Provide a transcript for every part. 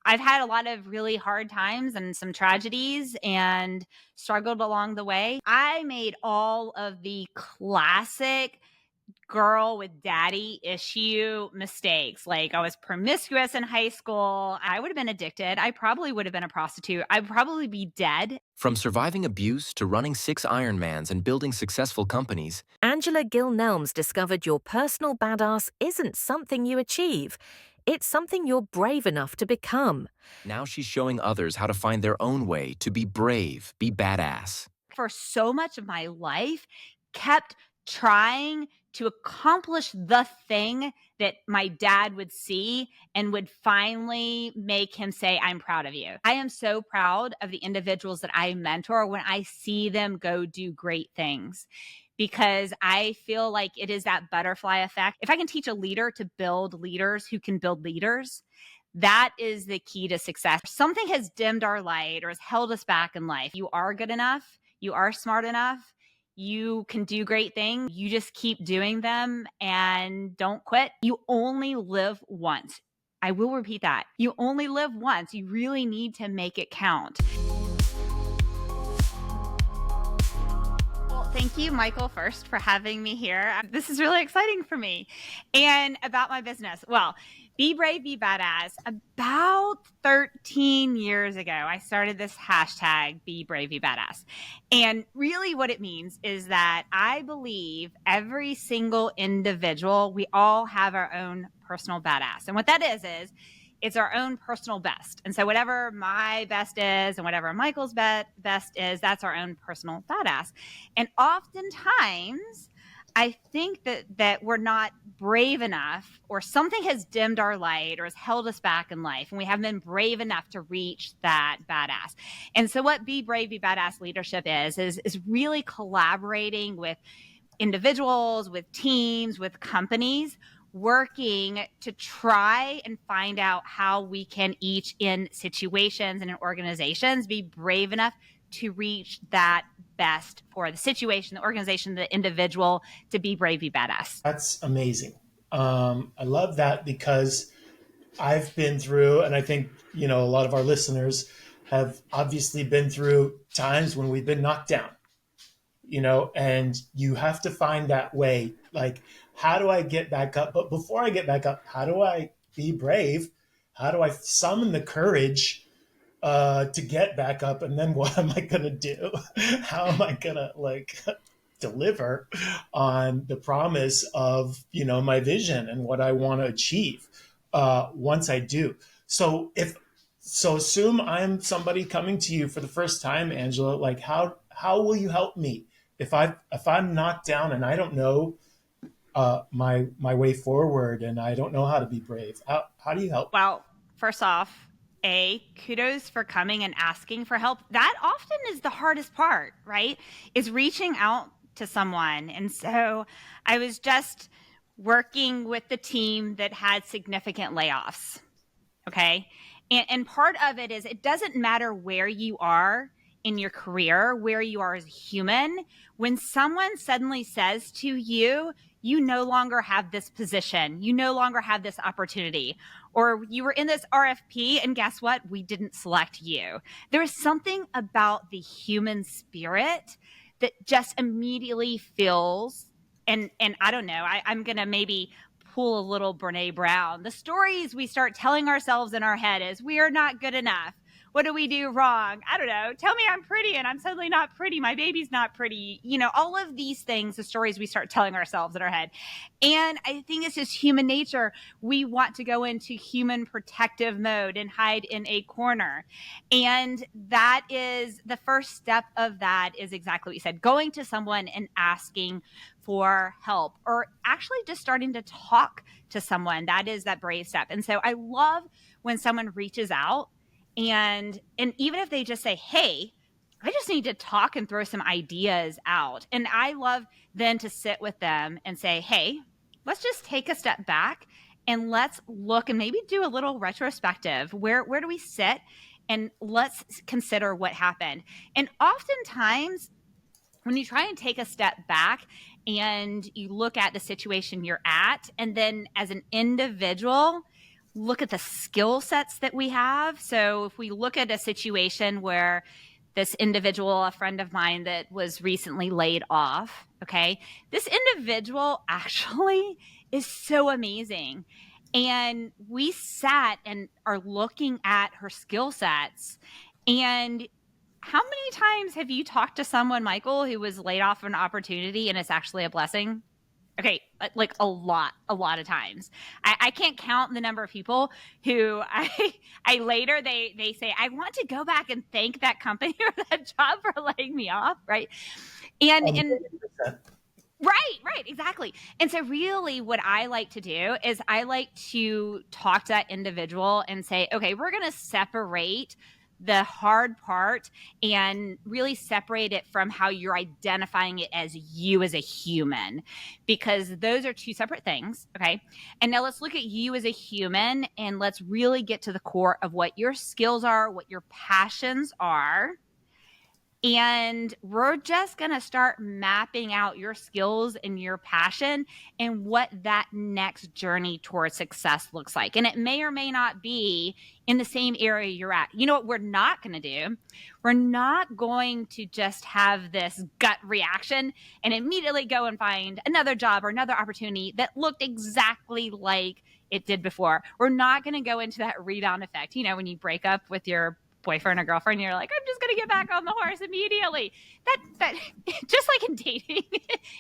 I've had a lot of really hard times and some tragedies and struggled along the way. I made all of the classic girl with daddy issue mistakes. Like I was promiscuous in high school. I would have been addicted. I probably would have been a prostitute. I'd probably be dead. From surviving abuse to running 6 Ironmans and building successful companies, Angela Gill Nelms discovered your personal badass isn't something you achieve. It's something you're brave enough to become. now she's showing others how to find their own way to be brave, be badass. For so much of my life, kept trying to accomplish the thing that my dad would see and would finally make him say, I'm proud of you. I am so proud of the individuals that I mentor when I see them go do great things, because I feel like it is that butterfly effect. If I can teach a leader to build leaders who can build leaders, that is the key to success. Something has dimmed our light or has held us back in life. You are good enough. You are smart enough. You can do great things. You just keep doing them and don't quit. You only live once. I will repeat that. You only live once. You really need to make it count. Well, thank you, Michael, first for having me here. This is really exciting for me. And about my business. Well, Be Brave, Be Badass. About 13 years ago, I started this hashtag, Be Brave, Be Badass. And really what it means is that I believe every single individual, we all have our own personal badass. And what that is it's our own personal best. And so whatever my best is and whatever Michael's best is, that's our own personal badass. And oftentimes, I think that we're not brave enough, or something has dimmed our light or has held us back in life, and we haven't been brave enough to reach that badass. And so what Be Brave, Be Badass leadership is really collaborating with individuals, with teams, with companies, working to try and find out how we can each in situations and in organizations be brave enough to reach that best for the situation, the organization, the individual, to be brave, be badass. That's amazing. I love that because I've been through, and I think, a lot of our listeners have obviously been through times when we've been knocked down, and you have to find that way. Like, how do I get back up? But before I get back up, how do I be brave? How do I summon the courage to get back up? And then what am I going to do? How am I going to deliver on the promise of, my vision and what I want to achieve once I do? So assume I'm somebody coming to you for the first time, Angela, like how will you help me if I'm knocked down and I don't know my way forward and I don't know how to be brave? How do you help? Well, first off, kudos for coming and asking for help. That often is the hardest part, right? Is reaching out to someone. And so I was just working with the team that had significant layoffs. Okay. And part of it is it doesn't matter where you are in your career, where you are as a human. When someone suddenly says to you, you no longer have this position, you no longer have this opportunity, or you were in this RFP and guess what? We didn't select you. There's something about the human spirit that just immediately feels, and I don't know, I'm going to maybe pull a little Brene Brown. The stories we start telling ourselves in our head is we are not good enough. What do we do wrong? I don't know. Tell me I'm pretty and I'm suddenly not pretty. My baby's not pretty. All of these things, the stories we start telling ourselves in our head. And I think it's just human nature. We want to go into human protective mode and hide in a corner. And that is the first step of that is exactly what you said, going to someone and asking for help, or actually just starting to talk to someone. That is that brave step. And so I love when someone reaches out and even if they just say, hey, I just need to talk and throw some ideas out. And I love then to sit with them and say, hey, let's just take a step back and let's look and maybe do a little retrospective. Where do we sit? And let's consider what happened. And oftentimes when you try and take a step back and you look at the situation you're at, and then as an individual, look at the skill sets that we have. So if we look at a situation where this individual, a friend of mine that was recently laid off, okay, this individual actually is so amazing. And we sat and are looking at her skill sets. And how many times have you talked to someone, Michael, who was laid off from an opportunity and it's actually a blessing? Okay, like a lot of times. I can't count the number of people who I later they say, I want to go back and thank that company or that job for laying me off, right? And 100%. right, exactly. And so really what I like to do is I like to talk to that individual and say, okay, we're going to separate the hard part and really separate it from how you're identifying it as you as a human, because those are two separate things. Okay. And now let's look at you as a human and let's really get to the core of what your skills are, what your passions are. And we're just going to start mapping out your skills and your passion and what that next journey towards success looks like. And it may or may not be in the same area you're at. You know what we're not going to do? We're not going to just have this gut reaction and immediately go and find another job or another opportunity that looked exactly like it did before. We're not going to go into that rebound effect. You know, when you break up with your boyfriend or girlfriend, you're like, I'm just going to get back on the horse immediately. That just like in dating,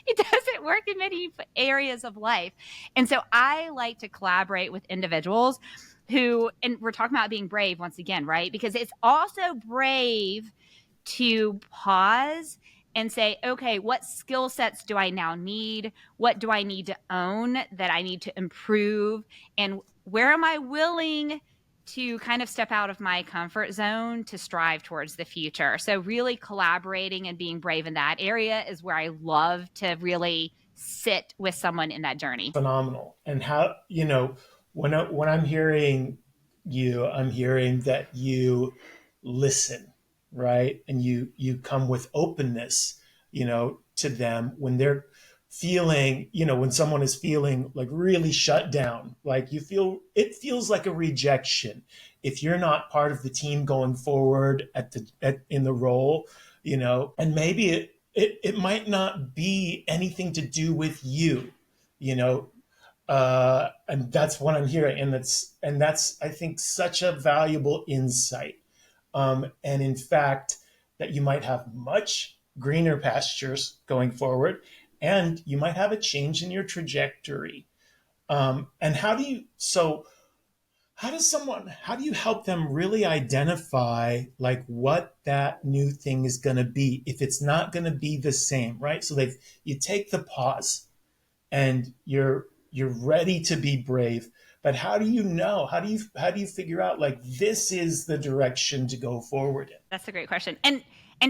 it doesn't work in many areas of life. And so I like to collaborate with individuals who, and we're talking about being brave once again, right? Because it's also brave to pause and say, okay, what skill sets do I now need? What do I need to own that I need to improve? And where am I willing to kind of step out of my comfort zone to strive towards the future? So really collaborating and being brave in that area is where I love to really sit with someone in that journey. Phenomenal. And how, when I'm hearing you, I'm hearing that you listen, right? And you come with openness, to them when they're feeling, when someone is feeling like really shut down, like it feels like a rejection if you're not part of the team going forward in the role, and maybe it might not be anything to do with you, you know, and that's what I'm hearing, and that's I think such a valuable insight. And in fact, that you might have much greener pastures going forward, and you might have a change in your trajectory. And how do you help them really identify like what that new thing is going to be if it's not going to be the same, right? So you take the pause and you're ready to be brave, but how do you know, how do you figure out like this is the direction to go forward in? That's a great question. And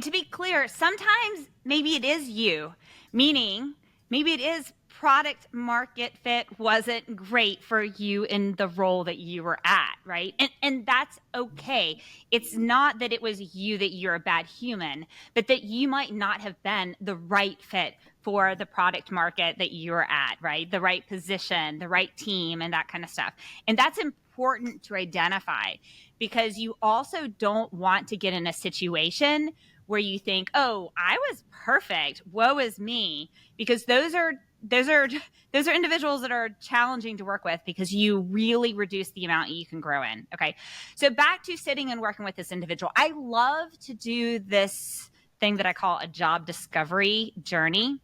to be clear, sometimes maybe it is you, meaning maybe it is product market fit wasn't great for you in the role that you were at, right? And that's okay. It's not that it was you that you're a bad human, but that you might not have been the right fit for the product market that you're at, right? The right position, the right team, and that kind of stuff. And that's important to identify, because you also don't want to get in a situation where you think, oh, I was perfect, woe is me, because those are individuals that are challenging to work with because you really reduce the amount you can grow in. Okay. So back to sitting and working with this individual. I love to do this thing that I call a job discovery journey.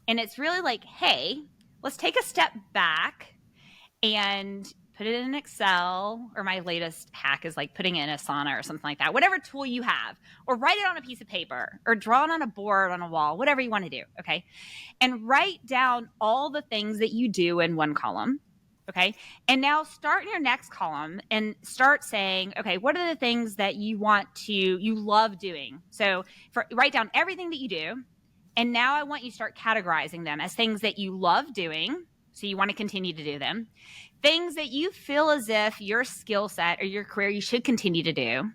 And it's really like, hey, let's take a step back and put it in Excel, or my latest hack is like putting it in Asana or something like that, whatever tool you have, or write it on a piece of paper or draw it on a board on a wall, whatever you want to do. Okay. And write down all the things that you do in one column. Okay. And now start in your next column and start saying, okay, what are the things that you love doing? So write down everything that you do. And now I want you to start categorizing them as things that you love doing. So you want to continue to do them. Things that you feel as if your skill set or your career you should continue to do,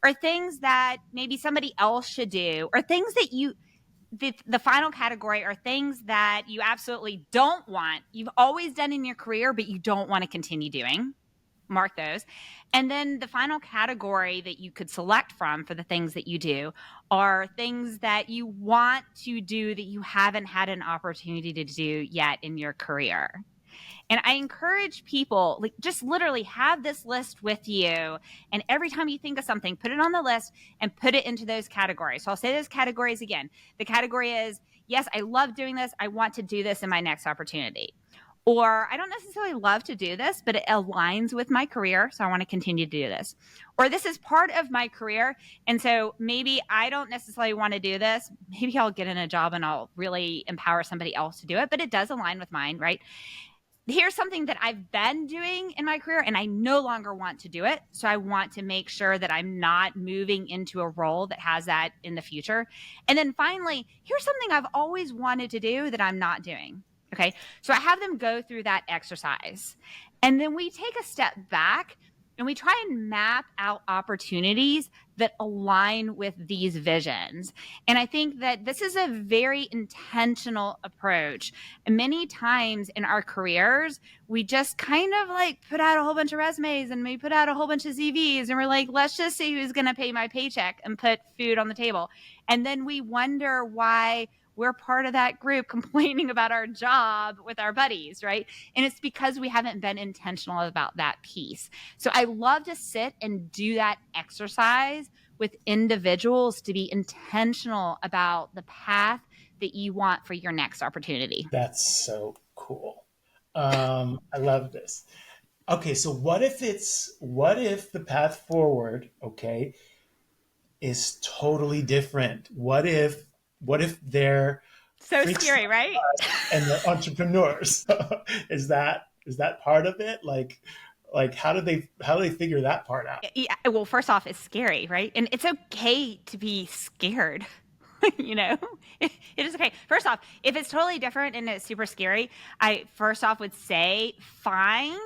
or things that maybe somebody else should do, or things that the final category are things that you absolutely don't want, you've always done in your career, but you don't want to continue doing. mark those. And then the final category that you could select from for the things that you do are things that you want to do that you haven't had an opportunity to do yet in your career. And I encourage people, like, just literally have this list with you. And every time you think of something, put it on the list and put it into those categories. So I'll say those categories again. The category is, yes, I love doing this. I want to do this in my next opportunity. Or I don't necessarily love to do this, but it aligns with my career, so I want to continue to do this. Or this is part of my career, and so maybe I don't necessarily want to do this. Maybe I'll get in a job and I'll really empower somebody else to do it, but it does align with mine, right? Here's something that I've been doing in my career and I no longer want to do it. So I want to make sure that I'm not moving into a role that has that in the future. And then finally, here's something I've always wanted to do that I'm not doing. Okay. So I have them go through that exercise. And then we take a step back and we try and map out opportunities that align with these visions. And I think that this is a very intentional approach. And many times in our careers, we just kind of like put out a whole bunch of resumes and we put out a whole bunch of CVs and we're like, let's just see who's going to pay my paycheck and put food on the table. And then we wonder why we're part of that group complaining about our job with our buddies, right? And it's because we haven't been intentional about that piece. So I love to sit and do that exercise with individuals to be intentional about the path that you want for your next opportunity. That's so cool. I love this. Okay, so what if the path forward, okay, is totally different? What if they're So freaks scary, right? and they're entrepreneurs? Is that part of it? Like how do they figure that part out? Yeah, well, first off, it's scary, right? And it's okay to be scared. You know, it is okay. First off, if it's totally different and it's super scary, I first off would say find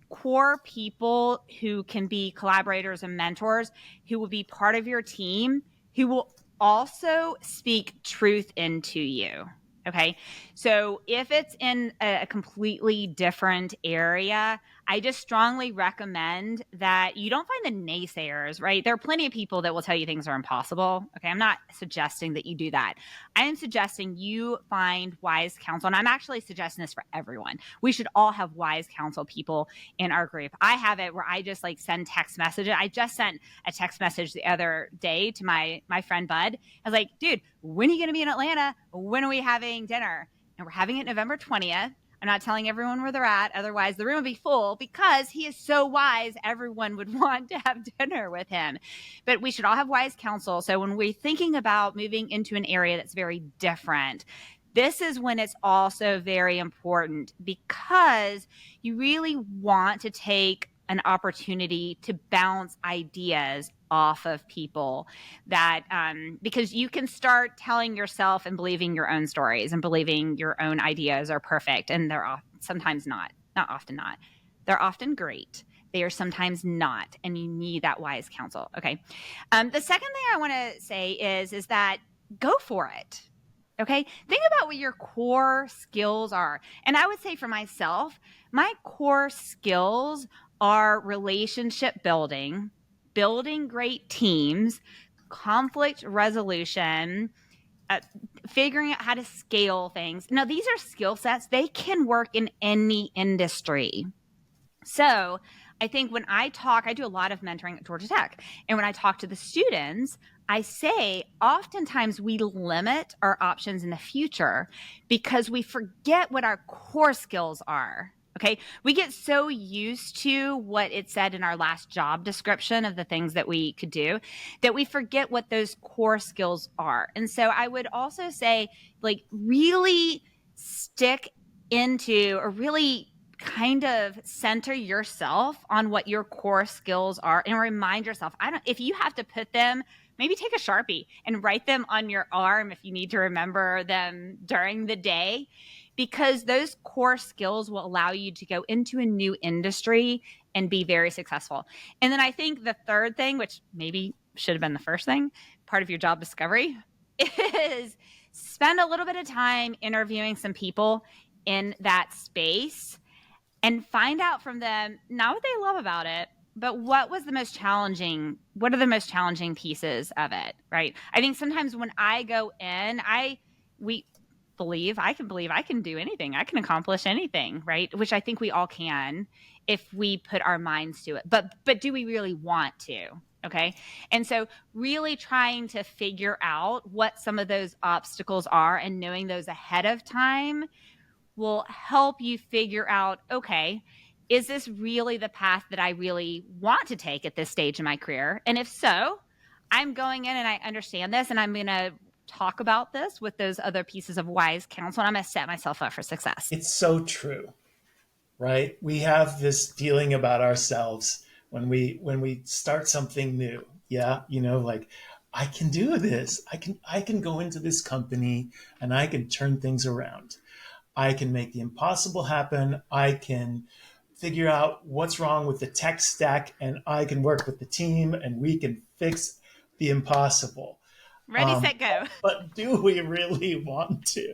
core people who can be collaborators and mentors who will be part of your team, who will also speak truth into you. Okay. So if it's in a completely different area, I just strongly recommend that you don't find the naysayers, right? There are plenty of people that will tell you things are impossible. Okay. I'm not suggesting that you do that. I am suggesting you find wise counsel. And I'm actually suggesting this for everyone. We should all have wise counsel people in our group. I have it where I just like send text messages. I just sent a text message the other day to my friend Bud. I was like, dude, when are you going to be in Atlanta? When are we having dinner? And we're having it November 20th. I'm not telling everyone where they're at. Otherwise, the room would be full because he is so wise. Everyone would want to have dinner with him. But we should all have wise counsel. So when we're thinking about moving into an area that's very different, this is when it's also very important because you really want to take an opportunity to bounce ideas off of people that because you can start telling yourself and believing your own stories and believing your own ideas are perfect, and they're sometimes not often not. They're often great. They are sometimes not, and you need that wise counsel. Okay. The second thing I want to say is that go for it. Okay. Think about what your core skills are. And I would say for myself, my core skills are relationship building, building great teams, conflict resolution, figuring out how to scale things. Now, these are skill sets. They can work in any industry. So I think when I talk, I do a lot of mentoring at Georgia Tech. And when I talk to the students, I say oftentimes we limit our options in the future because we forget what our core skills are. Okay. We get so used to what it said in our last job description of the things that we could do that we forget what those core skills are. And so I would also say, like, really stick into or really kind of center yourself on what your core skills are and remind yourself, if you have to put them, maybe take a Sharpie and write them on your arm if you need to remember them during the day, because those core skills will allow you to go into a new industry and be very successful. And then I think the third thing, which maybe should have been the first thing, part of your job discovery, is spend a little bit of time interviewing some people in that space and find out from them not what they love about it, but what was the most challenging, what are the most challenging pieces of it, right? I think sometimes when I go in, we believe I can do anything. I can accomplish anything, right? Which I think we all can if we put our minds to it. But do we really want to? Okay. And so really trying to figure out what some of those obstacles are and knowing those ahead of time will help you figure out, okay, is this really the path that I really want to take at this stage in my career? And if so, I'm going in and I understand this and I'm going to talk about this with those other pieces of wise counsel and I'm going to set myself up for success. It's so true, right? We have this feeling about ourselves when we start something new. Yeah, like I can do this. I can go into this company and I can turn things around. I can make the impossible happen. I can figure out what's wrong with the tech stack and I can work with the team and we can fix the impossible. Ready, set, go. But do we really want to?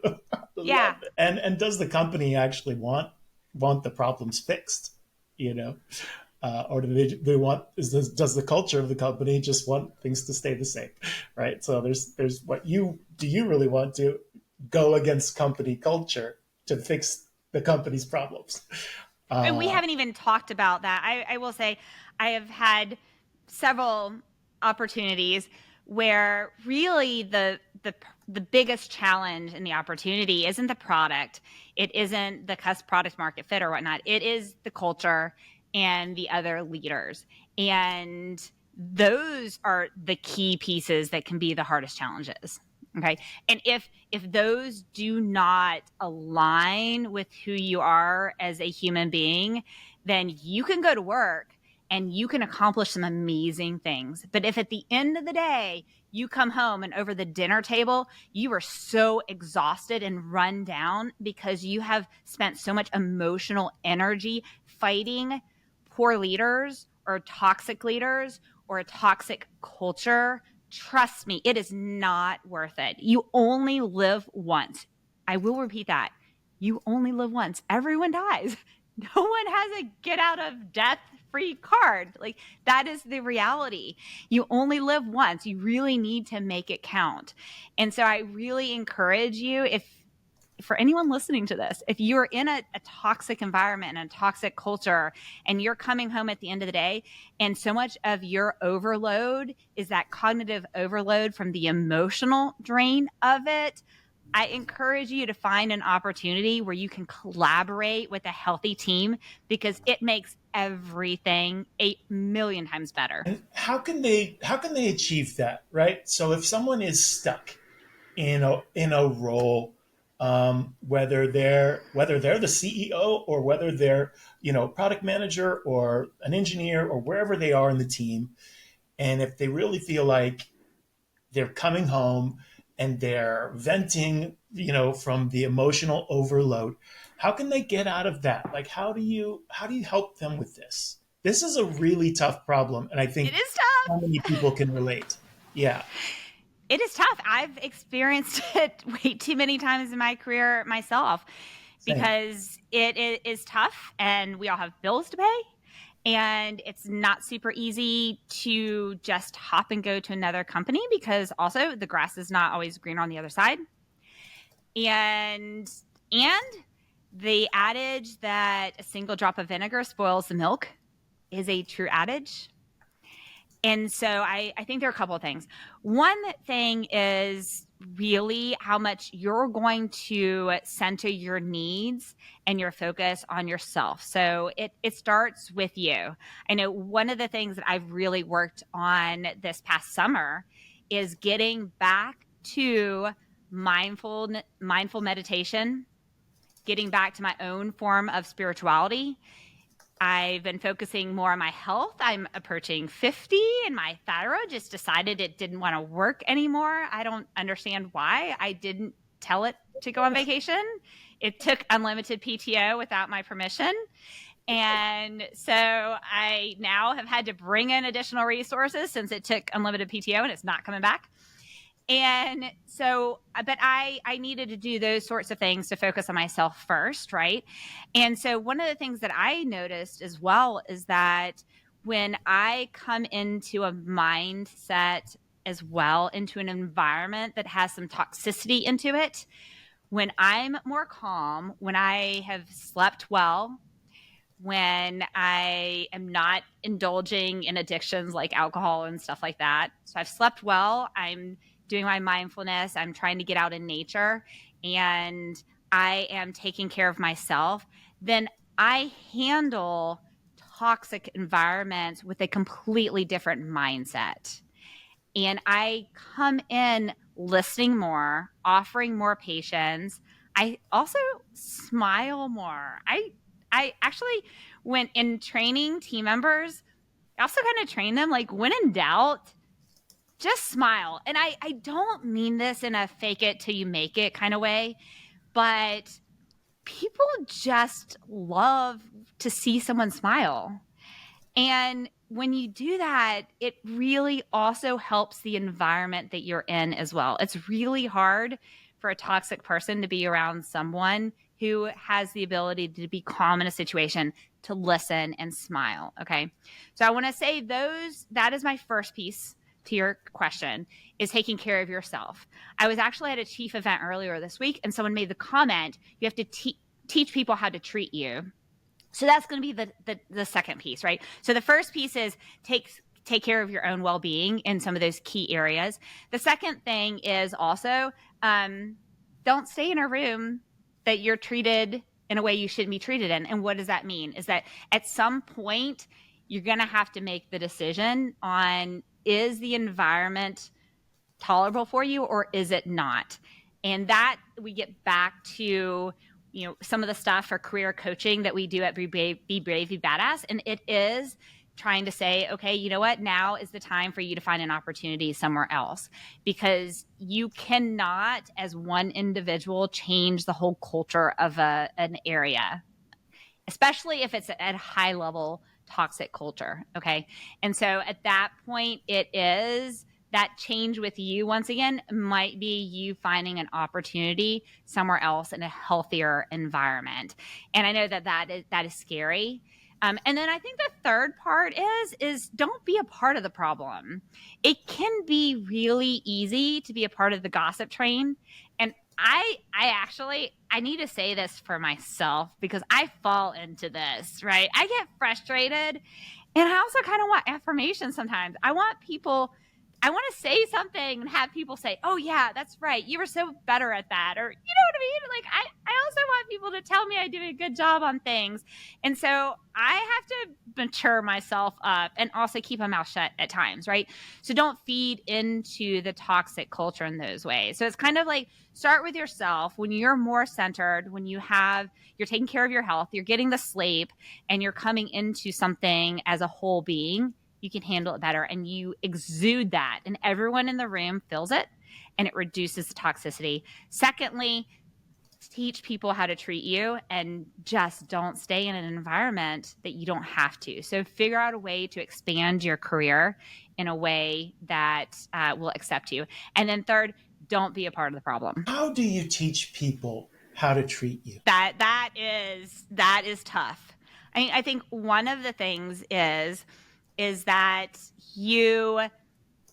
Yeah. And does the company actually want the problems fixed? Or do they want does the culture of the company just want things to stay the same, right? So there's what do you really want to go against company culture to fix the company's problems? And we haven't even talked about that. I will say I have had several opportunities where really the biggest challenge in the opportunity isn't the product. It isn't the product market fit or whatnot. It is the culture and the other leaders. And those are the key pieces that can be the hardest challenges. Okay. And if those do not align with who you are as a human being, then you can go to work and you can accomplish some amazing things. But if at the end of the day, you come home and over the dinner table, you are so exhausted and run down because you have spent so much emotional energy fighting poor leaders or toxic leaders or a toxic culture, trust me, it is not worth it. You only live once. I will repeat that. You only live once. Everyone dies. No one has a get out of death free card. Like that is the reality. You only live once. You really need to make it count. And so I really encourage you, if for anyone listening to this, if you're in a toxic environment and a toxic culture and you're coming home at the end of the day and so much of your overload is that cognitive overload from the emotional drain of it, I encourage you to find an opportunity where you can collaborate with a healthy team because it makes everything 8 million times better. And how can they achieve that, right? So if someone is stuck in a role, whether they're the CEO or whether they're product manager or an engineer or wherever they are in the team, and if they really feel like they're coming home and they're venting, from the emotional overload, how can they get out of that? Like, how do you help them with this? This is a really tough problem, and I think it is tough. So many people can relate. Yeah. It is tough. I've experienced it way too many times in my career myself because it is tough and we all have bills to pay and it's not super easy to just hop and go to another company because also the grass is not always greener on the other side. And the adage that a single drop of vinegar spoils the milk is a true adage. And so I think there are a couple of things. One thing is really how much you're going to center your needs and your focus on yourself. So it starts with you. I know one of the things that I've really worked on this past summer is getting back to mindful meditation, getting back to my own form of spirituality. I've been focusing more on my health. I'm approaching 50 and my thyroid just decided it didn't want to work anymore. I don't understand why. I didn't tell it to go on vacation. It took unlimited PTO without my permission. And so I now have had to bring in additional resources since it took unlimited PTO and it's not coming back. And so, but I needed to do those sorts of things to focus on myself first, right? And so one of the things that I noticed as well is that when I come into a mindset as well, into an environment that has some toxicity into it, when I'm more calm, when I have slept well, when I am not indulging in addictions like alcohol and stuff like that. So I've slept well. I'm doing my mindfulness. I'm trying to get out in nature and I am taking care of myself. Then I handle toxic environments with a completely different mindset. And I come in listening more, offering more patience. I also smile more. I actually, when in training team members, I also kind of train them like when in doubt, just smile. And I don't mean this in a fake it till you make it kind of way, but people just love to see someone smile. And when you do that, it really also helps the environment that you're in as well. It's really hard for a toxic person to be around someone who has the ability to be calm in a situation, to listen and smile. Okay. So I want to say that is my first piece to your question, is taking care of yourself. I was actually at a chief event earlier this week and someone made the comment, you have to teach people how to treat you. So that's going to be the second piece, right? So the first piece is take care of your own well-being in some of those key areas. The second thing is also don't stay in a room that you're treated in a way you shouldn't be treated in. And what does that mean? Is that at some point you're going to have to make the decision on, is the environment tolerable for you or is it not? And that we get back to, some of the stuff for career coaching that we do at Be Brave, Be Badass. And it is trying to say, okay, you know what? Now is the time for you to find an opportunity somewhere else, because you cannot, as one individual, change the whole culture of an area, especially if it's at a high level toxic culture. Okay. And so at that point, it is that change with you, once again, might be you finding an opportunity somewhere else in a healthier environment. And I know that is scary. And then I think the third part is don't be a part of the problem. It can be really easy to be a part of the gossip train. And I need to say this for myself because I fall into this, right? I get frustrated and I also kind of want affirmation sometimes. I want to say something and have people say, oh yeah, that's right. You were so better at that. Or, you know what I mean? Like, I also want people to tell me I do a good job on things. And so I have to mature myself up and also keep my mouth shut at times, right? So don't feed into the toxic culture in those ways. So it's kind of like, start with yourself. When you're more centered, when you're taking care of your health, you're getting the sleep, and you're coming into something as a whole being, you can handle it better and you exude that and everyone in the room feels it and it reduces the toxicity. Secondly, teach people how to treat you and just don't stay in an environment that you don't have to. So figure out a way to expand your career in a way that will accept you. And then third, don't be a part of the problem. How do you teach people how to treat you? That is tough. I think one of the things is that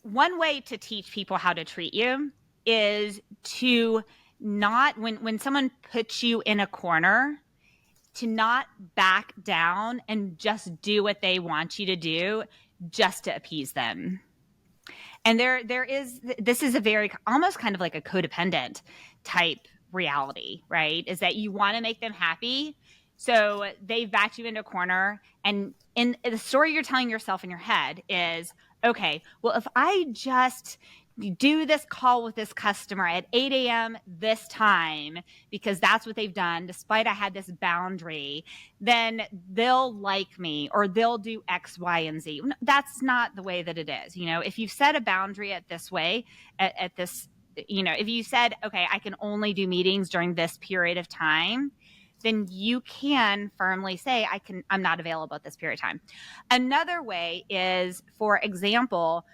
one way to teach people how to treat you is to not, when someone puts you in a corner, to not back down and just do what they want you to do just to appease them. And this is a very, almost kind of like a codependent type reality, right? Is that you want to make them happy. So they backed you into a corner. And in the story you're telling yourself in your head is, okay, well, if I just do this call with this customer at 8 a.m. this time, because that's what they've done, despite I had this boundary, then they'll like me or they'll do X, Y, and Z. That's not the way that it is. If you've set a boundary at this way, at this, if you said, okay, I can only do meetings during this period of time, then you can firmly say, I'm not available at this period of time. Another way is, for example,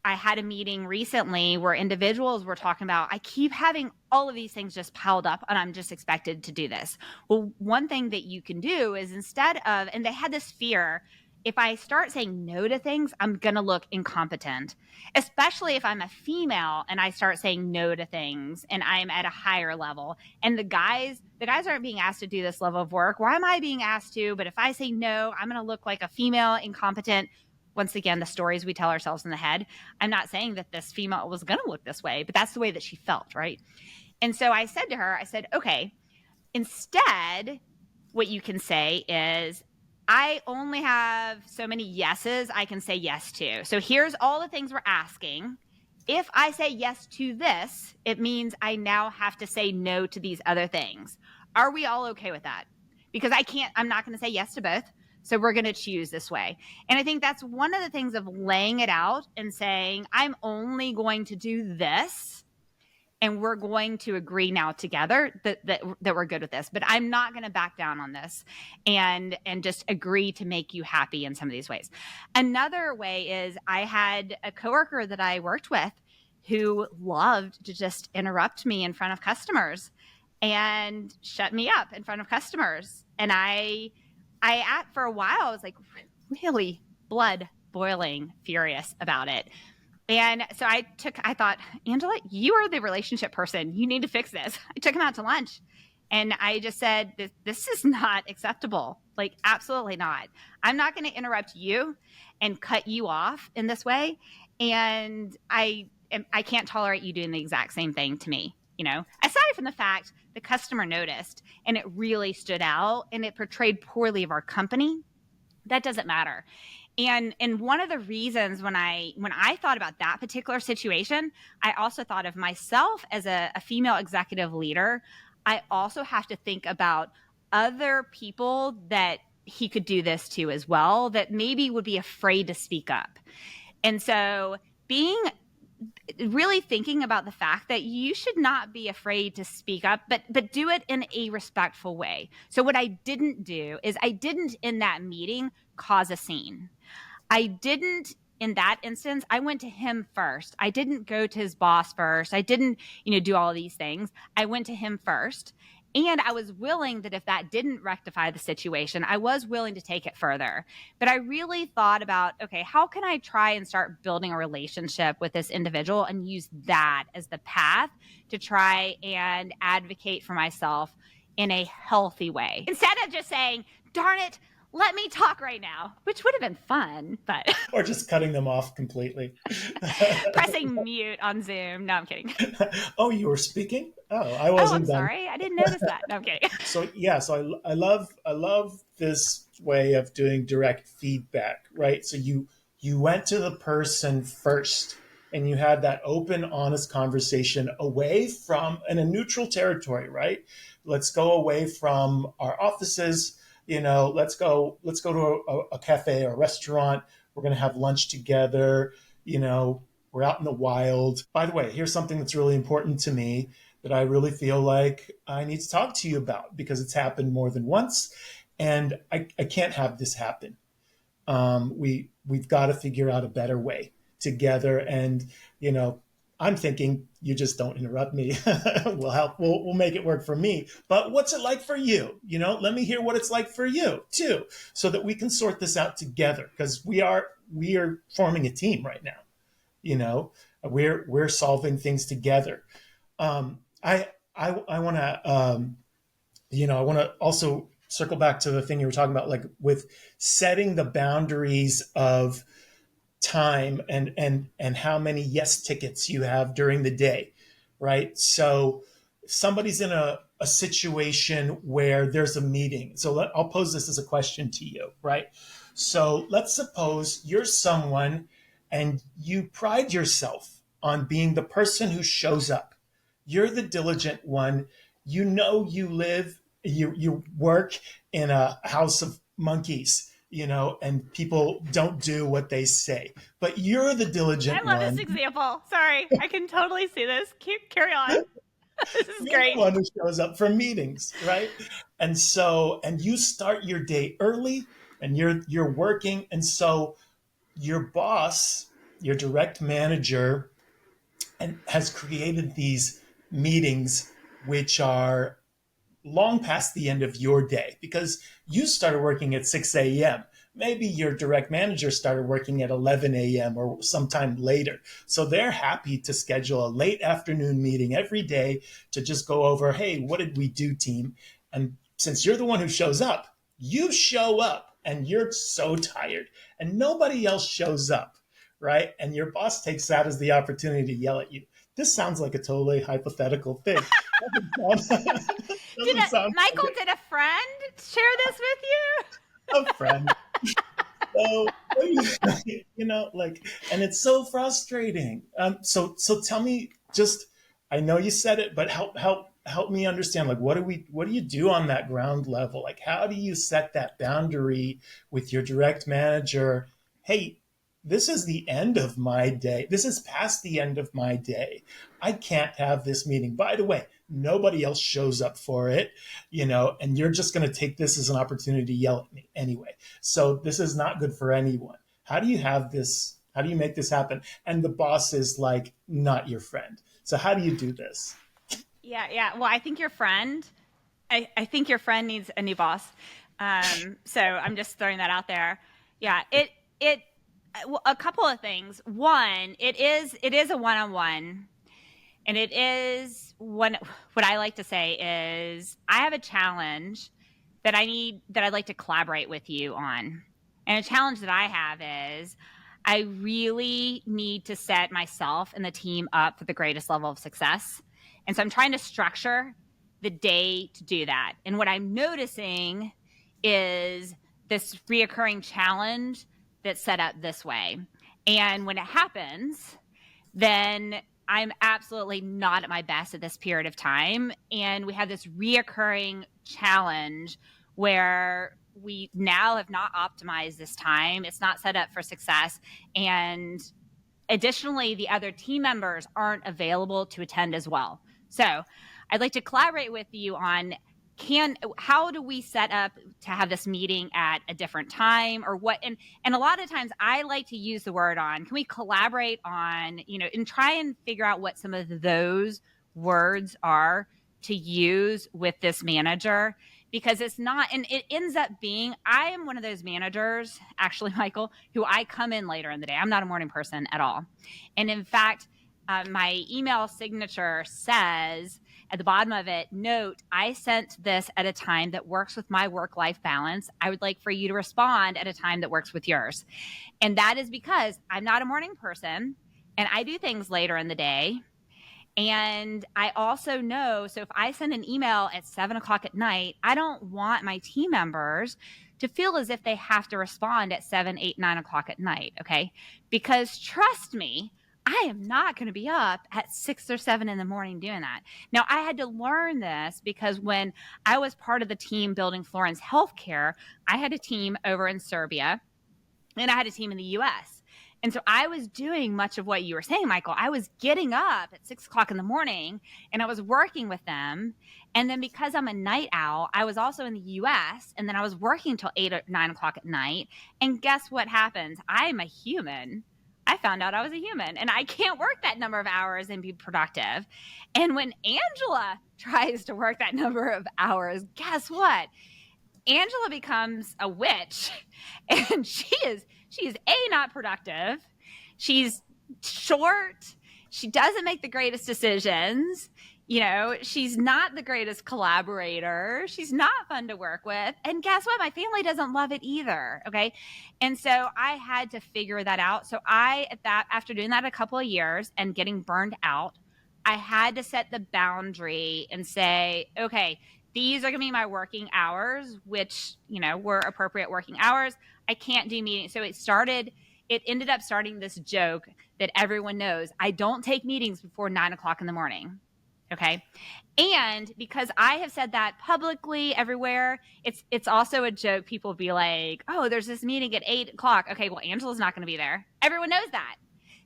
I had a meeting recently where individuals were talking about, I keep having all of these things just piled up and I'm just expected to do this. Well, one thing that you can do is instead of, and they had this fear, if I start saying no to things, I'm going to look incompetent, especially if I'm a female and I start saying no to things and I'm at a higher level. And the guys aren't being asked to do this level of work. Why am I being asked to? But if I say no, I'm going to look like a female, incompetent. Once again, the stories we tell ourselves in the head. I'm not saying that this female was going to look this way, but that's the way that she felt, right? And so I said to her, I said, okay, instead, what you can say is, I only have so many yeses I can say yes to. So here's all the things we're asking. If I say yes to this, it means I now have to say no to these other things. Are we all okay with that? Because I'm not going to say yes to both. So we're going to choose this way. And I think that's one of the things of laying it out and saying, I'm only going to do this. And we're going to agree now together that we're good with this, but I'm not going to back down on this and just agree to make you happy in some of these ways. Another way is I had a coworker that I worked with who loved to just interrupt me in front of customers and shut me up in front of customers. And for a while, I was like really blood boiling furious about it. And so I thought, Angela, you are the relationship person. You need to fix this. I took him out to lunch and I just said, this is not acceptable. Like, absolutely not. I'm not going to interrupt you and cut you off in this way. And I can't tolerate you doing the exact same thing to me. You know, aside from the fact the customer noticed and it really stood out and it portrayed poorly of our company, that doesn't matter. And one of the reasons when I thought about that particular situation, I also thought of myself as a female executive leader. I also have to think about other people that he could do this to as well, that maybe would be afraid to speak up. And so really thinking about the fact that you should not be afraid to speak up, but do it in a respectful way. So what I didn't do is I didn't in that meeting cause a scene. I didn't in that instance, I went to him first. I didn't go to his boss first. I didn't, do all of these things. I went to him first. And I was willing that if that didn't rectify the situation, I was willing to take it further. But I really thought about, okay, how can I try and start building a relationship with this individual and use that as the path to try and advocate for myself in a healthy way? Instead of just saying, darn it, let me talk right now, which would have been fun, but. Or just cutting them off completely. Pressing mute on Zoom. No, I'm kidding. Oh, you were speaking? Oh, I wasn't done. Sorry. I didn't notice that. No, I'm kidding. So I love this way of doing direct feedback, right? So you went to the person first and you had that open, honest conversation away from in a neutral territory, right? Let's go away from our offices. Let's go to a cafe or a restaurant. We're going to have lunch together. We're out in the wild. By the way, here's something that's really important to me that I really feel like I need to talk to you about because it's happened more than once. And I can't have this happen. We've got to figure out a better way together. And, I'm thinking you just don't interrupt me. We'll help. We'll make it work for me. But what's it like for you? Let me hear what it's like for you too, so that we can sort this out together because we are forming a team right now. We're solving things together. I want to, I want to also circle back to the thing you were talking about, like with setting the boundaries of time and how many yes tickets you have during the day, right? So somebody's in a situation where there's a meeting. So I'll pose this as a question to you, right? So let's suppose you're someone and you pride yourself on being the person who shows up. You're the diligent one. You work in a house of monkeys, and people don't do what they say. But you're the diligent one. I love this example. Sorry, I can totally see this. Carry on. This is great. You're the one who shows up for meetings, right? And you start your day early and you're working. And so your boss your direct manager and has created these meetings which are long past the end of your day because you started working at 6 a.m. Maybe your direct manager started working at 11 a.m. or sometime later. So they're happy to schedule a late afternoon meeting every day to just go over, hey, what did we do, team? And since you're the one who shows up, you show up and you're so tired and nobody else shows up, right? And your boss takes that as the opportunity to yell at you. This sounds like a totally hypothetical thing. Did Doesn't sound Michael, like did a friend share this with you? a friend. So, like, and it's so frustrating. So tell me, just, I know you said it, but help me understand. Like, what do you do on that ground level? Like, how do you set that boundary with your direct manager? Hey, this is the end of my day. This is past the end of my day. I can't have this meeting. By the way, nobody else shows up for it, and you're just going to take this as an opportunity to yell at me anyway. So this is not good for anyone. How do you have this? How do you make this happen? And the boss is like not your friend. So how do you do this? Yeah. Well, I think your friend needs a new boss. So I'm just throwing that out there. Yeah, well, a couple of things. One, it is a one-on-one, and it is one. What I like to say is, I have a challenge that I'd like to collaborate with you on. And a challenge that I have is, I really need to set myself and the team up for the greatest level of success. And so I'm trying to structure the day to do that. And what I'm noticing is this reoccurring challenge that's set up this way. And when it happens, then I'm absolutely not at my best at this period of time. And we have this reoccurring challenge where we now have not optimized this time. It's not set up for success. And additionally, the other team members aren't available to attend as well. So I'd like to collaborate with you on, how do we set up to have this meeting at a different time, or what? And a lot of times I like to use the word on, can we collaborate on, and try and figure out what some of those words are to use with this manager, because it's not, and it ends up being, I am one of those managers, actually, Michael, who I come in later in the day. I'm not a morning person at all. And in fact, my email signature says at the bottom of it, note, I sent this at a time that works with my work-life balance. I would like for you to respond at a time that works with yours. And that is because I'm not a morning person and I do things later in the day. And I also know, so if I send an email at 7:00 at night, I don't want my team members to feel as if they have to respond at 7, 8, 9:00 at night. Okay. Because trust me, I am not going to be up at 6 or 7 in the morning doing that. Now, I had to learn this because when I was part of the team building Florence Healthcare, I had a team over in Serbia and I had a team in the US. And so I was doing much of what you were saying, Michael. I was getting up at 6:00 in the morning and I was working with them. And then because I'm a night owl, I was also in the US, and then I was working till 8 or 9:00 at night. And guess what happens? I'm a human. I found out I was a human and I can't work that number of hours and be productive. And when Angela tries to work that number of hours, guess what? Angela becomes a witch, and she is not productive. She's short. She doesn't make the greatest decisions. She's not the greatest collaborator. She's not fun to work with. And guess what? My family doesn't love it either. Okay. And so I had to figure that out. So after doing that a couple of years and getting burned out, I had to set the boundary and say, okay, these are going to be my working hours, which, were appropriate working hours. I can't do meetings. So it ended up starting this joke that everyone knows. I don't take meetings before 9:00 in the morning. Okay. And because I have said that publicly everywhere, it's also a joke. People be like, oh, there's this meeting at 8:00. Okay. Well, Angela's not going to be there. Everyone knows that.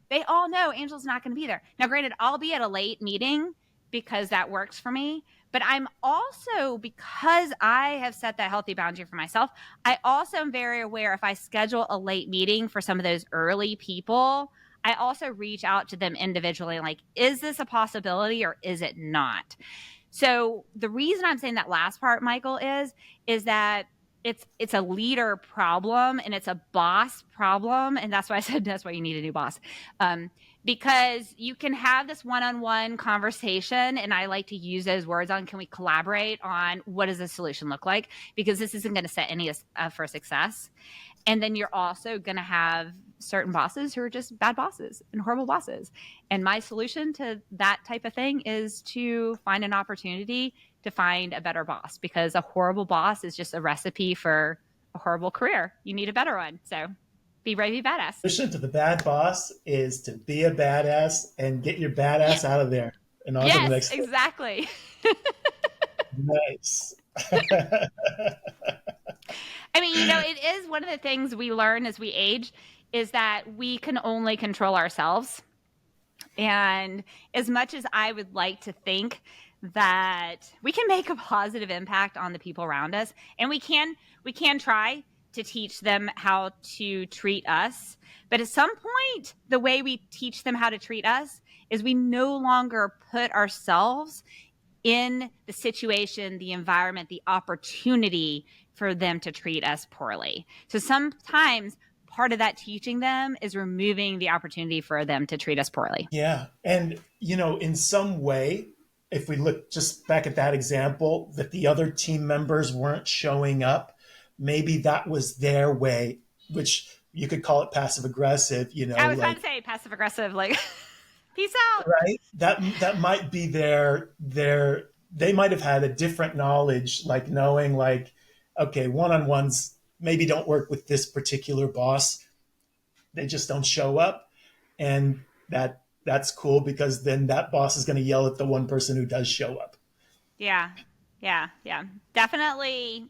They all know Angela's not going to be there. Now, granted, I'll be at a late meeting because that works for me. But I'm also, because I have set that healthy boundary for myself, I also am very aware if I schedule a late meeting for some of those early people, I also reach out to them individually, like, is this a possibility or is it not? So the reason I'm saying that last part, Michael, is that it's a leader problem and it's a boss problem, and that's why I said that's why you need a new boss, because you can have this one-on-one conversation, and I like to use those words on, can we collaborate on what does the solution look like, because this isn't going to set any for success. And then you're also going to have certain bosses who are just bad bosses and horrible bosses. And my solution to that type of thing is to find an opportunity to find a better boss, because a horrible boss is just a recipe for a horrible career. You need a better one. So be brave, be badass. The solution to the bad boss is to be a badass and get your badass out of there and on to the next Yes, exactly. Nice. I mean, it is one of the things we learn as we age is that we can only control ourselves. And as much as I would like to think that we can make a positive impact on the people around us, and we can try to teach them how to treat us. But at some point, the way we teach them how to treat us is we no longer put ourselves in the situation, the environment, the opportunity for them to treat us poorly. So sometimes part of that teaching them is removing the opportunity for them to treat us poorly. Yeah. And, in some way, if we look just back at that example, that the other team members weren't showing up, maybe that was their way, which you could call it passive aggressive, I was about to say passive aggressive, like, peace out. right? That might be they might have had a different knowledge, like knowing like, okay, one-on-ones maybe don't work with this particular boss. They just don't show up. And that's cool, because then that boss is going to yell at the one person who does show up. Yeah. Definitely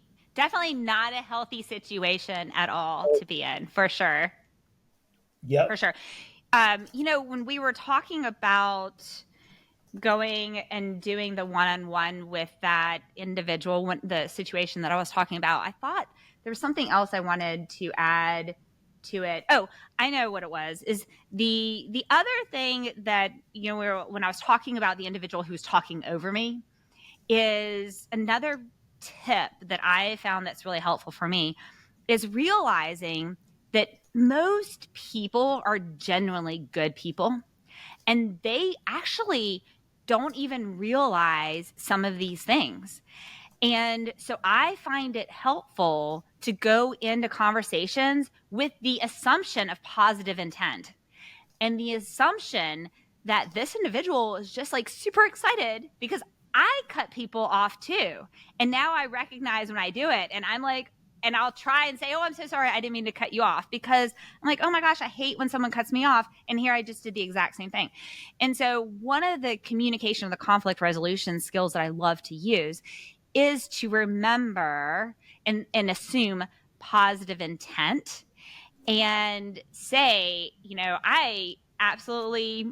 not a healthy situation at all to be in, for sure. Yep. For sure. When we were talking about going and doing the one-on-one with that individual, the situation that I was talking about, I thought there was something else I wanted to add to it. Oh, I know what it was. Is the other thing that, when I was talking about the individual who's talking over me, is another tip that I found that's really helpful for me is realizing that most people are genuinely good people, and they actually don't even realize some of these things. And so I find it helpful to go into conversations with the assumption of positive intent and the assumption that this individual is just like super excited because I cut people off too. And now I recognize when I do it, and I'm like, and I'll try and say, oh, I'm so sorry, I didn't mean to cut you off, because I'm like, oh my gosh, I hate when someone cuts me off. And here I just did the exact same thing. And so one of the communication or the conflict resolution skills that I love to use is to remember and assume positive intent and say, I absolutely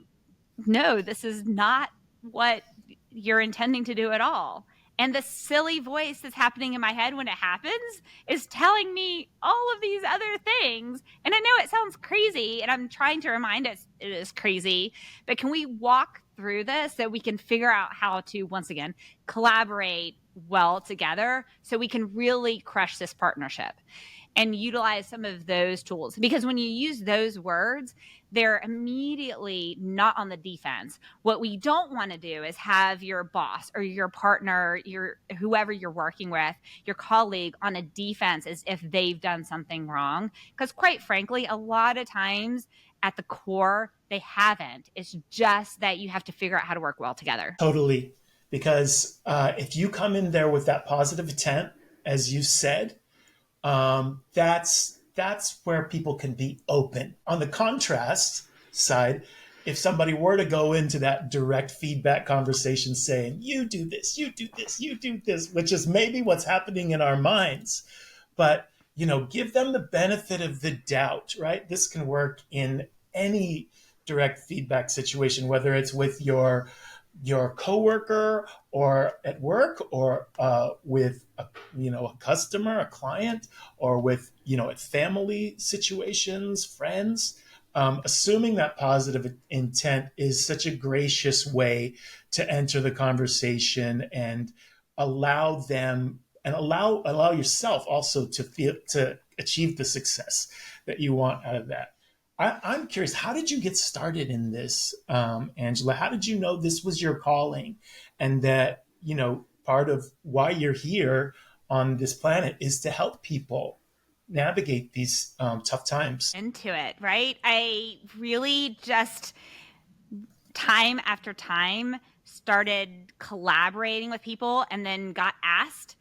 know this is not what you're intending to do at all. And the silly voice that's happening in my head when it happens is telling me all of these other things. And I know it sounds crazy, and I'm trying to remind us it is crazy, but can we walk through this so we can figure out how to, once again, collaborate well together so we can really crush this partnership and utilize some of those tools? Because when you use those words, they're immediately not on the defense. What we don't want to do is have your boss or your partner, whoever you're working with, your colleague on a defense as if they've done something wrong. Because quite frankly, a lot of times at the core, they haven't. It's just that you have to figure out how to work well together. Totally. Because if you come in there with that positive intent, as you said, that's where people can be open. On the contrast side, if somebody were to go into that direct feedback conversation saying, you do this, you do this, you do this, which is maybe what's happening in our minds, but give them the benefit of the doubt, right? This can work in any direct feedback situation, whether it's with your coworker or at work, or with a customer, a client, or with at family situations, friends. assuming that positive intent is such a gracious way to enter the conversation and allow them and allow yourself also to feel to achieve the success that you want out of that. I'm curious, how did you get started in this, Angela? How did you know this was your calling, and that part of why you're here on this planet is to help people navigate these tough times? Into it, right? I really just time after time started collaborating with people and then got asked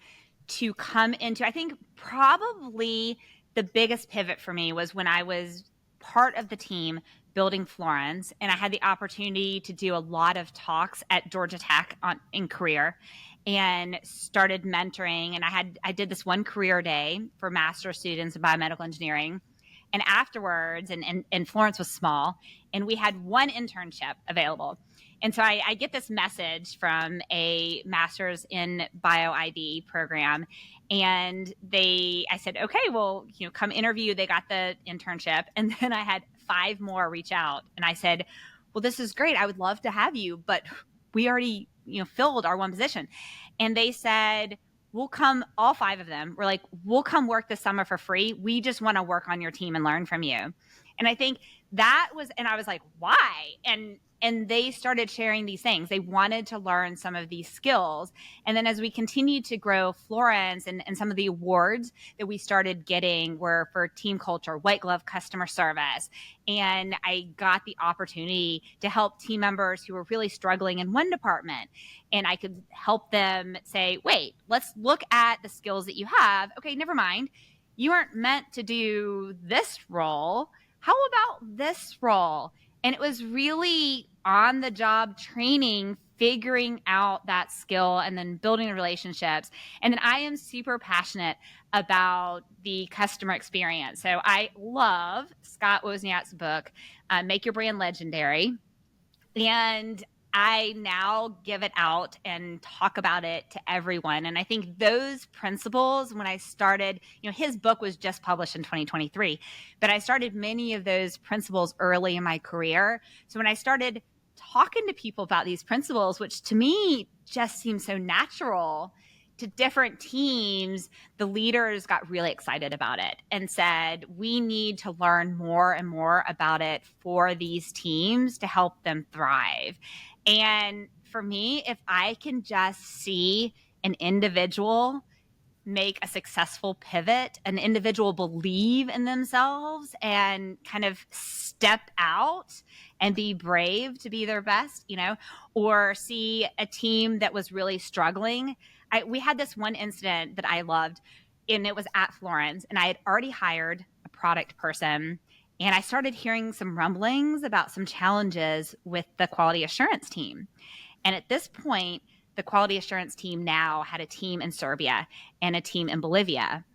to come into, I think probably the biggest pivot for me was when I was part of the team building Florence, and I had the opportunity to do a lot of talks at Georgia Tech in career, and started mentoring. And I did this one career day for master's students in biomedical engineering. And afterwards, and Florence was small, and we had one internship available. And so I get this message from a master's in bio ID program. And I said, okay, well, come interview. They got the internship. And then I had 5 more reach out. And I said, well, this is great. I would love to have you, but we already, filled our one position. And they said, we'll come, all 5 of them were like, we'll come work this summer for free. We just want to work on your team and learn from you. And I think that was, and I was like, why? And they started sharing these things. They wanted to learn some of these skills. And then as we continued to grow Florence, and some of the awards that we started getting were for team culture, white glove customer service. And I got the opportunity to help team members who were really struggling in one department. And I could help them say, wait, let's look at the skills that you have. Okay, never mind. You aren't meant to do this role. How about this role? And it was really on the job training, figuring out that skill and then building the relationships. And then I am super passionate about the customer experience. So I love Scott Wozniak's book, Make Your Brand Legendary. And I now give it out and talk about it to everyone. And I think those principles, when I started, his book was just published in 2023, but I started many of those principles early in my career. So when I started talking to people about these principles, which to me just seemed so natural to different teams, the leaders got really excited about it and said, we need to learn more and more about it for these teams to help them thrive. And for me, if I can just see an individual make a successful pivot, an individual believe in themselves and kind of step out and be brave to be their best, or see a team that was really struggling. We had this one incident that I loved, and it was at Florence, and I had already hired a product person. And I started hearing some rumblings about some challenges with the quality assurance team. And at this point, the quality assurance team now had a team in Serbia and a team in Bolivia.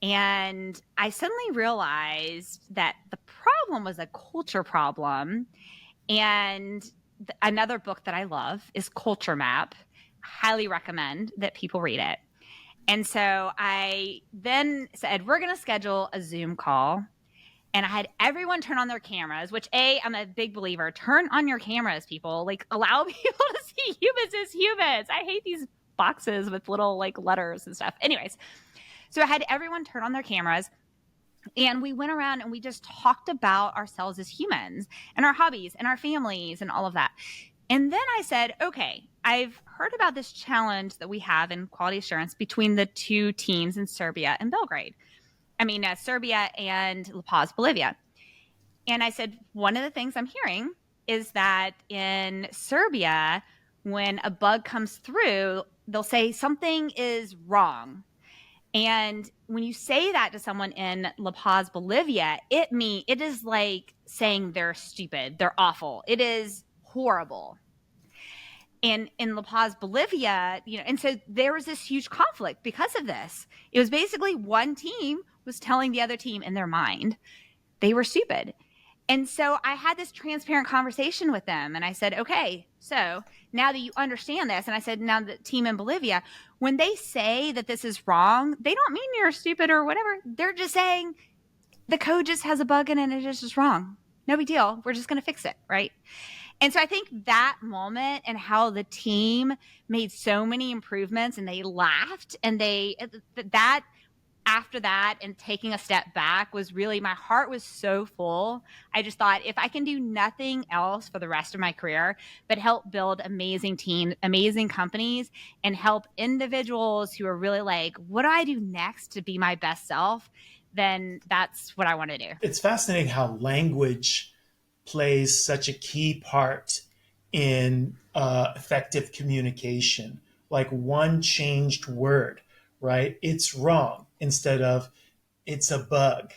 And I suddenly realized that the problem was a culture problem. And another book that I love is Culture Map. Highly recommend that people read it. And so I then said, we're going to schedule a Zoom call. And I had everyone turn on their cameras, which I'm a big believer. Turn on your cameras, people. Like, allow people to see humans as humans. I hate these boxes with little letters and stuff. Anyways, so I had everyone turn on their cameras, and we went around and we just talked about ourselves as humans and our hobbies and our families and all of that. And then I said, okay, I've heard about this challenge that we have in quality assurance between the 2 teams in Serbia and Belgrade. Serbia and La Paz, Bolivia. And I said, one of the things I'm hearing is that in Serbia, when a bug comes through, they'll say something is wrong. And when you say that to someone in La Paz, Bolivia, it is like saying they're stupid, they're awful. It is horrible. And in La Paz, Bolivia, and so there was this huge conflict because of this. It was basically one team was telling the other team in their mind they were stupid. And so I had this transparent conversation with them, and I said, okay, so now that you understand this, and I said, now the team in Bolivia, when they say that this is wrong, they don't mean you're stupid or whatever. They're just saying the code just has a bug in it and it's just wrong. No big deal. We're just going to fix it. Right. And so I think that moment and how the team made so many improvements and they laughed and that after that and taking a step back was really, my heart was so full. I just thought, if I can do nothing else for the rest of my career, but help build amazing teams, amazing companies, and help individuals who are really like, what do I do next to be my best self? Then that's what I want to do. It's fascinating how language plays such a key part in effective communication. Like one changed word, right? It's wrong instead of it's a bug,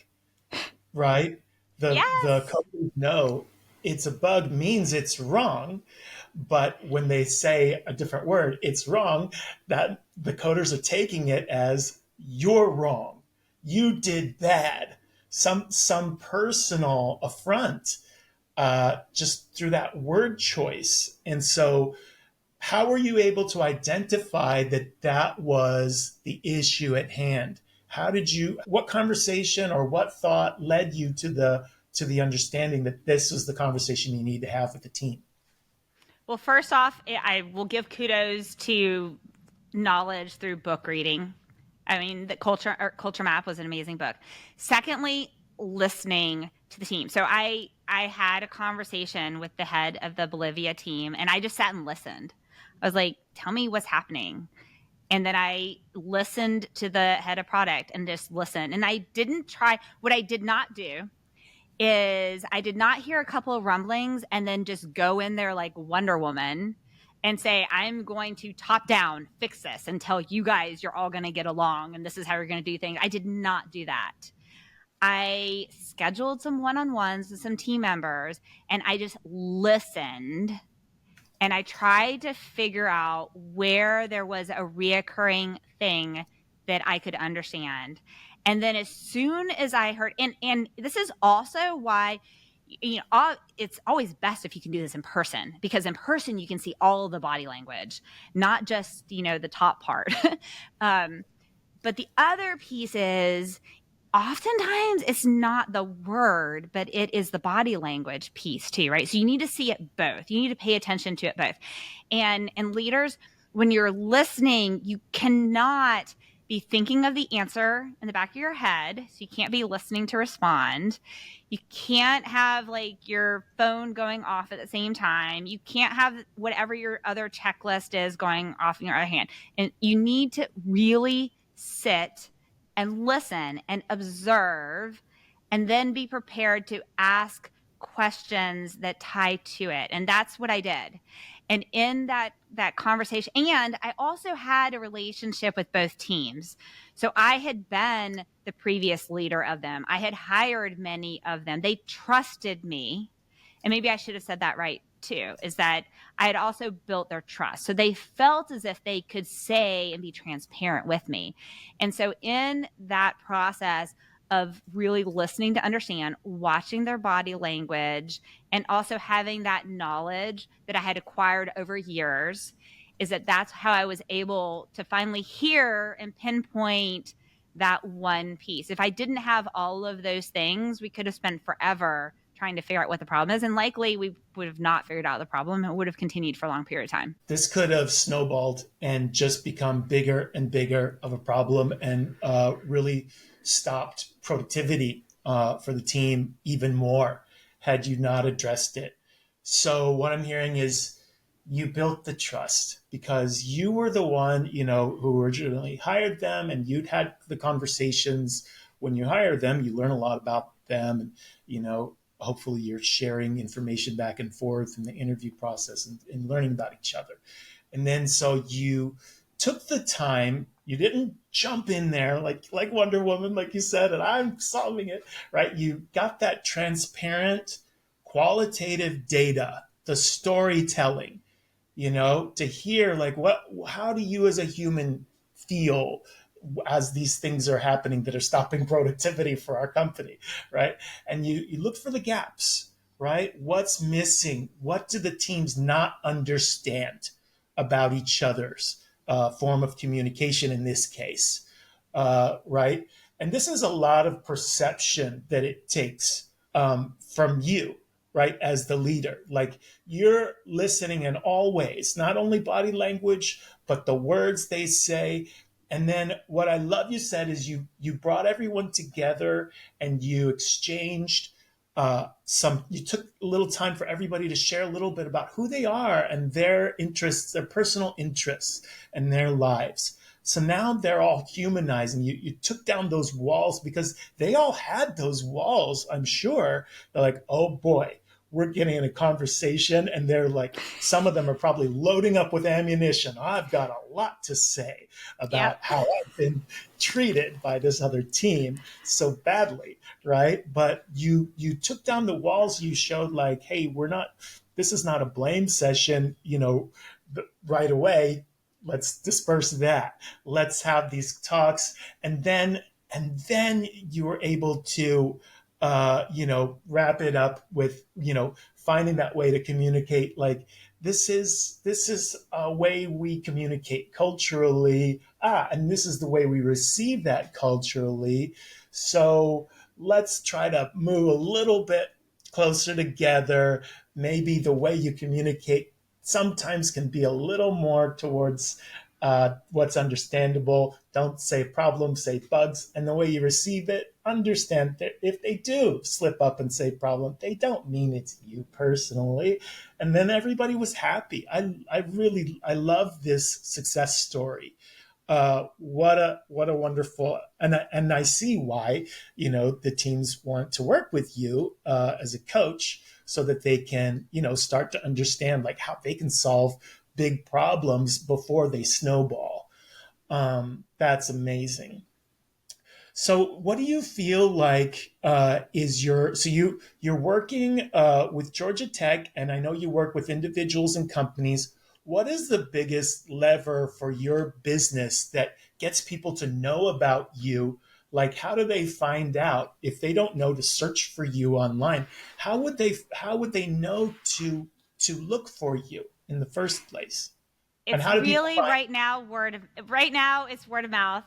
right? The Yes. coders know it's a bug means it's wrong, but when they say a different word, it's wrong, that the coders are taking it as you're wrong. You did bad. Some personal affront just through that word choice. And so how were you able to identify that that was the issue at hand? How did you, what conversation or what thought led you to the understanding that this was the conversation you need to have with the team? Well, first off, I will give kudos to knowledge through book reading. I mean, the Culture Map was an amazing book. Secondly, listening to the team. So I had a conversation with the head of the Bolivia team, and I just sat and listened. I was like, "Tell me what's happening." And then I listened to the head of product and just listened. And I didn't try. What I did not do is I did not hear a couple of rumblings and then just go in there like Wonder Woman and say, I'm going to top down fix this and tell you guys you're all going to get along and this is how you're going to do things. I did not do that. I scheduled some one-on-ones with some team members and I just listened and I tried to figure out where there was a reoccurring thing that I could understand. And then as soon as I heard, and this is also why, it's always best if you can do this in person, because in person you can see all of the body language, not just, the top part. But the other piece is oftentimes it's not the word, but it is the body language piece too, right? So you need to see it both. You need to pay attention to it both. And leaders, when you're listening, you cannot be thinking of the answer in the back of your head. So you can't be listening to respond. You can't have like your phone going off at the same time. You can't have whatever your other checklist is going off in your other hand. And you need to really sit and listen and observe and then be prepared to ask questions that tie to it. And that's what I did. And in that conversation, and I also had a relationship with both teams. So I had been the previous leader of them. I had hired many of them. They trusted me. And maybe I should have said that right too, is that I had also built their trust. So they felt as if they could say and be transparent with me. And so in that process of really listening to understand, watching their body language, and also having that knowledge that I had acquired over years, is that's how I was able to finally hear and pinpoint that one piece. If I didn't have all of those things, we could have spent forever trying to figure out what the problem is. And likely we would have not figured out the problem. It would have continued for a long period of time. This could have snowballed and just become bigger and bigger of a problem and really stopped productivity for the team even more had you not addressed it. So what I'm hearing is you built the trust because you were the one, who originally hired them, and you'd had the conversations. When you hire them, you learn a lot about them, and hopefully you're sharing information back and forth in the interview process and learning about each other. And then so you took the time, you didn't jump in there like Wonder Woman, like you said, and I'm solving it, right? You got that transparent, qualitative data, the storytelling, to hear like how do you as a human feel as these things are happening that are stopping productivity for our company, right? And you look for the gaps, right? What's missing? What do the teams not understand about each other's form of communication in this case, right? And this is a lot of perception that it takes from you, right, as the leader. Like you're listening in all ways, not only body language, but the words they say. And then what I love you said is you brought everyone together and you exchanged you took a little time for everybody to share a little bit about who they are and their interests, their personal interests and their lives. So now they're all humanizing. You took down those walls because they all had those walls, I'm sure. They're like, oh boy, we're getting in a conversation. And they're like, some of them are probably loading up with ammunition. I've got a lot to say about Yep. how I've been treated by this other team so badly, right? But you took down the walls. You showed like, hey, this is not a blame session, right away. Let's disperse that. Let's have these talks. And then you were able to wrap it up with, finding that way to communicate. Like this is a way we communicate culturally. And this is the way we receive that culturally. So let's try to move a little bit closer together. Maybe the way you communicate sometimes can be a little more towards what's understandable. Don't say problem, say bugs. And the way you receive it, understand that if they do slip up and say problem, they don't mean it's you personally. And then everybody was happy. I love this success story. What a wonderful, and I see why the teams want to work with you as a coach so that they can start to understand like how they can solve big problems before they snowball. That's amazing. So, what do you feel like is you're working with Georgia Tech, and I know you work with individuals and companies. What is the biggest lever for your business that gets people to know about you? Like, how do they find out if they don't know to search for you online? How would they know to look for you in the first place? And It's how do people really find? right now it's word of mouth.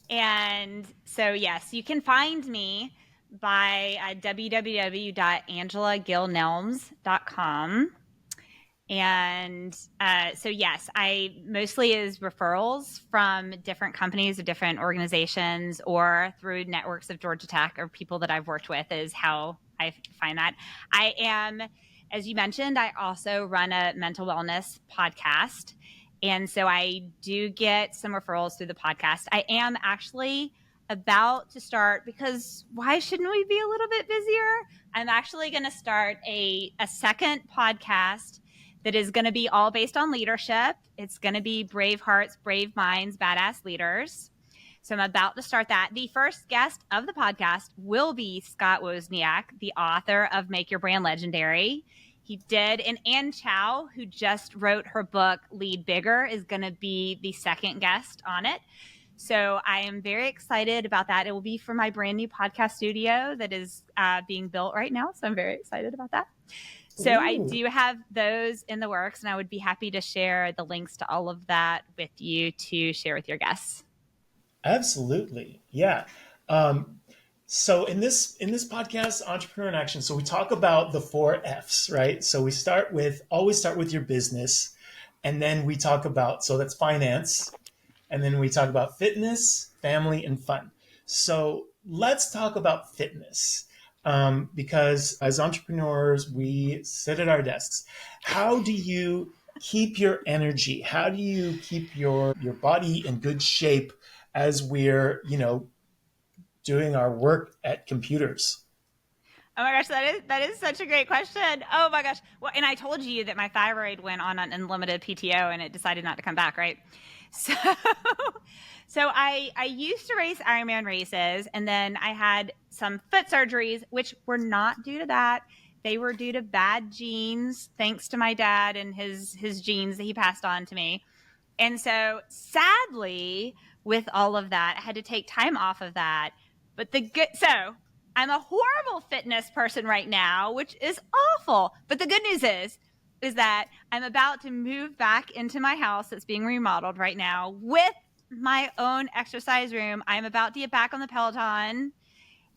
And so, yes, you can find me by www.angelagillnelms.com. And so, yes, I mostly is referrals from different companies or different organizations or through networks of Georgia Tech or people that I've worked with is how I find that. I am, as you mentioned, I also run a mental wellness podcast. And so I do get some referrals through the podcast. I am actually about to start because why shouldn't we be a little bit busier? I'm actually going to start a second podcast that is going to be all based on leadership. It's going to be Brave Hearts, Brave Minds, Badass Leaders. So I'm about to start that. The first guest of the podcast will be Scott Wozniak, the author of Make Your Brand Legendary. He did. And Ann Chow, who just wrote her book, Lead Bigger, is going to be the second guest on it. So I am very excited about that. It will be for my brand new podcast studio that is being built right now. So I'm very excited about that. So I Ooh. do have those in the works, and I would be happy to share the links to all of that with you to share with your guests. Absolutely. Yeah. So in this podcast, Entrepreneur in Action, so we talk about the 4 F's, right? So we always start with your business, and then we talk about, so that's finance, and then we talk about fitness, family, and fun. So let's talk about fitness. Because as entrepreneurs, we sit at our desks. How do you keep your energy? How do you keep your body in good shape as we're, doing our work at computers? Oh my gosh, that is such a great question. Oh my gosh. Well, and I told you that my thyroid went on an unlimited PTO and it decided not to come back, right? So so I used to race Ironman races, and then I had some foot surgeries which were not due to that. They were due to bad genes, thanks to my dad and his genes that he passed on to me. And so sadly, with all of that, I had to take time off of that. But so I'm a horrible fitness person right now, which is awful. But the good news is that I'm about to move back into my house that's being remodeled right now with my own exercise room. I'm about to get back on the Peloton,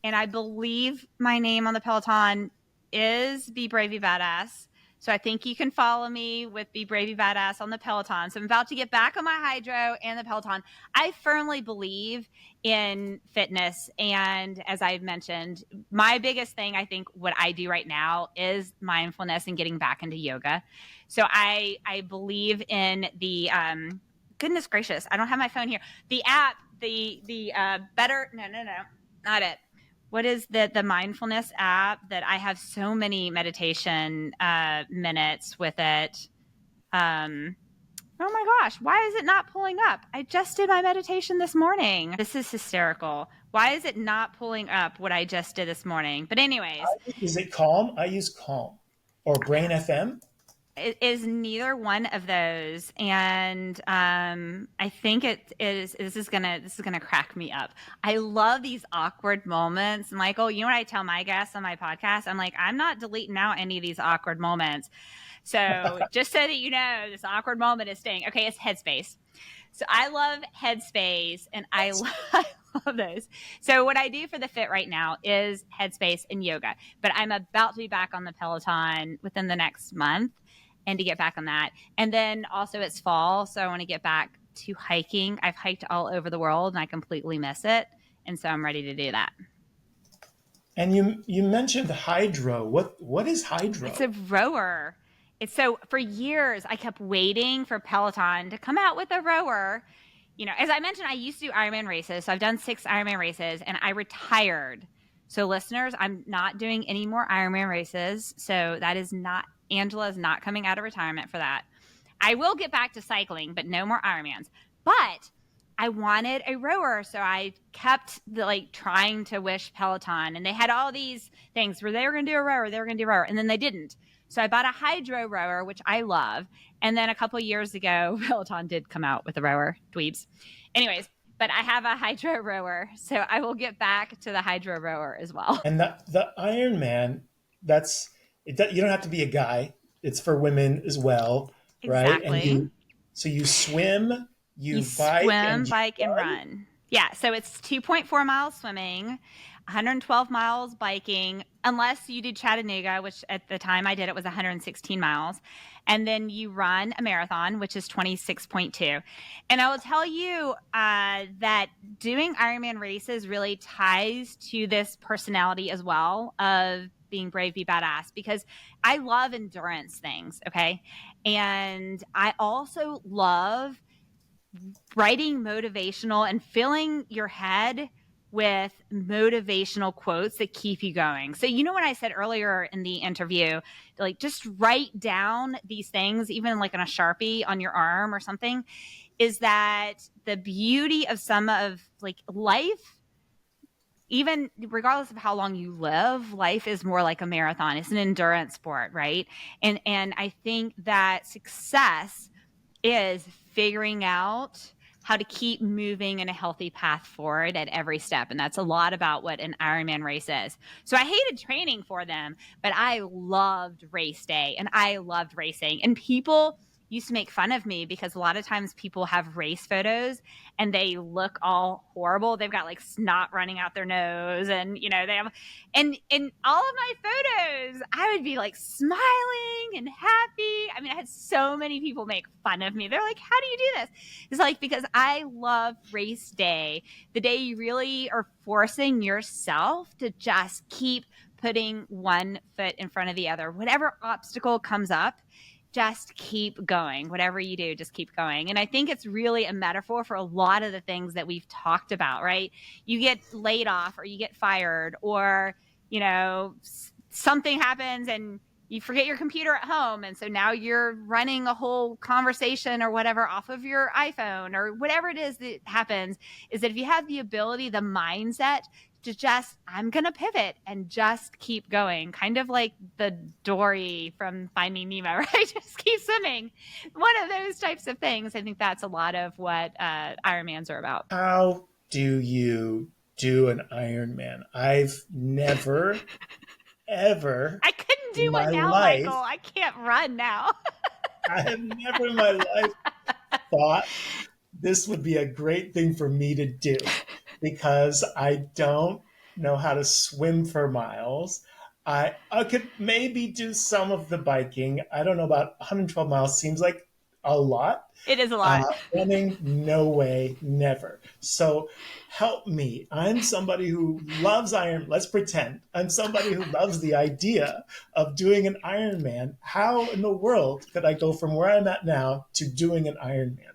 And I believe my name on the Peloton is Be Brave, Be Badass. So I think you can follow me with Be Brave, Be Badass on the Peloton. So I'm about to get back on my hydro and the Peloton. I firmly believe in fitness. And as I've mentioned, my biggest thing, I think what I do right now is mindfulness and getting back into yoga. So I believe in the, goodness gracious, I don't have my phone here. The app, the better, no, not it. What is the mindfulness app that I have so many meditation minutes with it? Oh my gosh, why is it not pulling up? I just did my meditation this morning. This is hysterical. Why is it not pulling up what I just did this morning? But anyways, Is it Calm? I use Calm or Brain FM. it is neither one of those, and I think it is. This is gonna crack me up. I love these awkward moments, Michael. You know what I tell my guests on my podcast? I'm like, I'm not deleting out any of these awkward moments. So just so that you know, this awkward moment is staying. Okay, it's Headspace. So I love Headspace, and I love those. So what I do for the fit right now is Headspace and yoga, but I'm about to be back on the Peloton within the next month and to get back on that. And then also it's fall, so I want to get back to hiking. I've hiked all over the world and I completely miss it. And so I'm ready to do that. And you mentioned hydro. What is hydro? It's a rower. It's so for years I kept waiting for Peloton to come out with a rower. You know, as I mentioned, I used to do Ironman races. So I've done 6 Ironman races and I retired. So listeners, I'm not doing any more Ironman races. So that is not, Angela is not coming out of retirement for that. I will get back to cycling, but no more Ironmans. But I wanted a rower, so I kept trying to wish Peloton, and they had all these things where they were going to do a rower, and then they didn't. So I bought a hydro rower, which I love, and then a couple years ago, Peloton did come out with a rower, dweebs. Anyways, but I have a hydro rower, so I will get back to the hydro rower as well. And the Ironman, you don't have to be a guy. It's for women as well, right? Exactly. And you swim, you bike and run. Yeah, so it's 2.4 miles swimming, 112 miles biking, unless you do Chattanooga, which at the time I did, it was 116 miles. And then you run a marathon, which is 26.2. And I will tell you that doing Ironman races really ties to this personality as well of being brave, be badass, because I love endurance things, okay? And I also love writing motivational and filling your head with motivational quotes that keep you going. So, you know what I said earlier in the interview, just write down these things, even like on a Sharpie on your arm or something, is that the beauty of some of life, even regardless of how long you live, life is more like a marathon. It's an endurance sport, right? And I think that success is figuring out how to keep moving in a healthy path forward at every step. And that's a lot about what an Ironman race is. So I hated training for them, but I loved race day and I loved racing. And people used to make fun of me because a lot of times people have race photos and they look all horrible. They've got snot running out their nose, and they have, and in all of my photos, I would be smiling and happy. I mean, I had so many people make fun of me. They're like, "How do you do this?" It's because I love race day, the day you really are forcing yourself to just keep putting one foot in front of the other. Whatever obstacle comes up, just keep going. Whatever you do, just keep going. And I think it's really a metaphor for a lot of the things that we've talked about, right? You get laid off or you get fired, or, something happens and you forget your computer at home. And so now you're running a whole conversation or whatever off of your iPhone, or whatever it is that happens, is that if you have the ability, the mindset to I'm going to pivot and just keep going. Kind of like the Dory from Finding Nemo, right? Just keep swimming. One of those types of things. I think that's a lot of what Ironmans are about. How do you do an Ironman? I've never, ever. I couldn't do one now, Michael. I can't run now. I have never in my life thought this would be a great thing for me to do, because I don't know how to swim for miles. I could maybe do some of the biking. I don't know, about 112 miles seems like a lot. It is a lot. Running, no way, never. So help me. I'm somebody who loves Iron. Let's pretend I'm somebody who loves the idea of doing an Ironman. How in the world could I go from where I'm at now to doing an Ironman?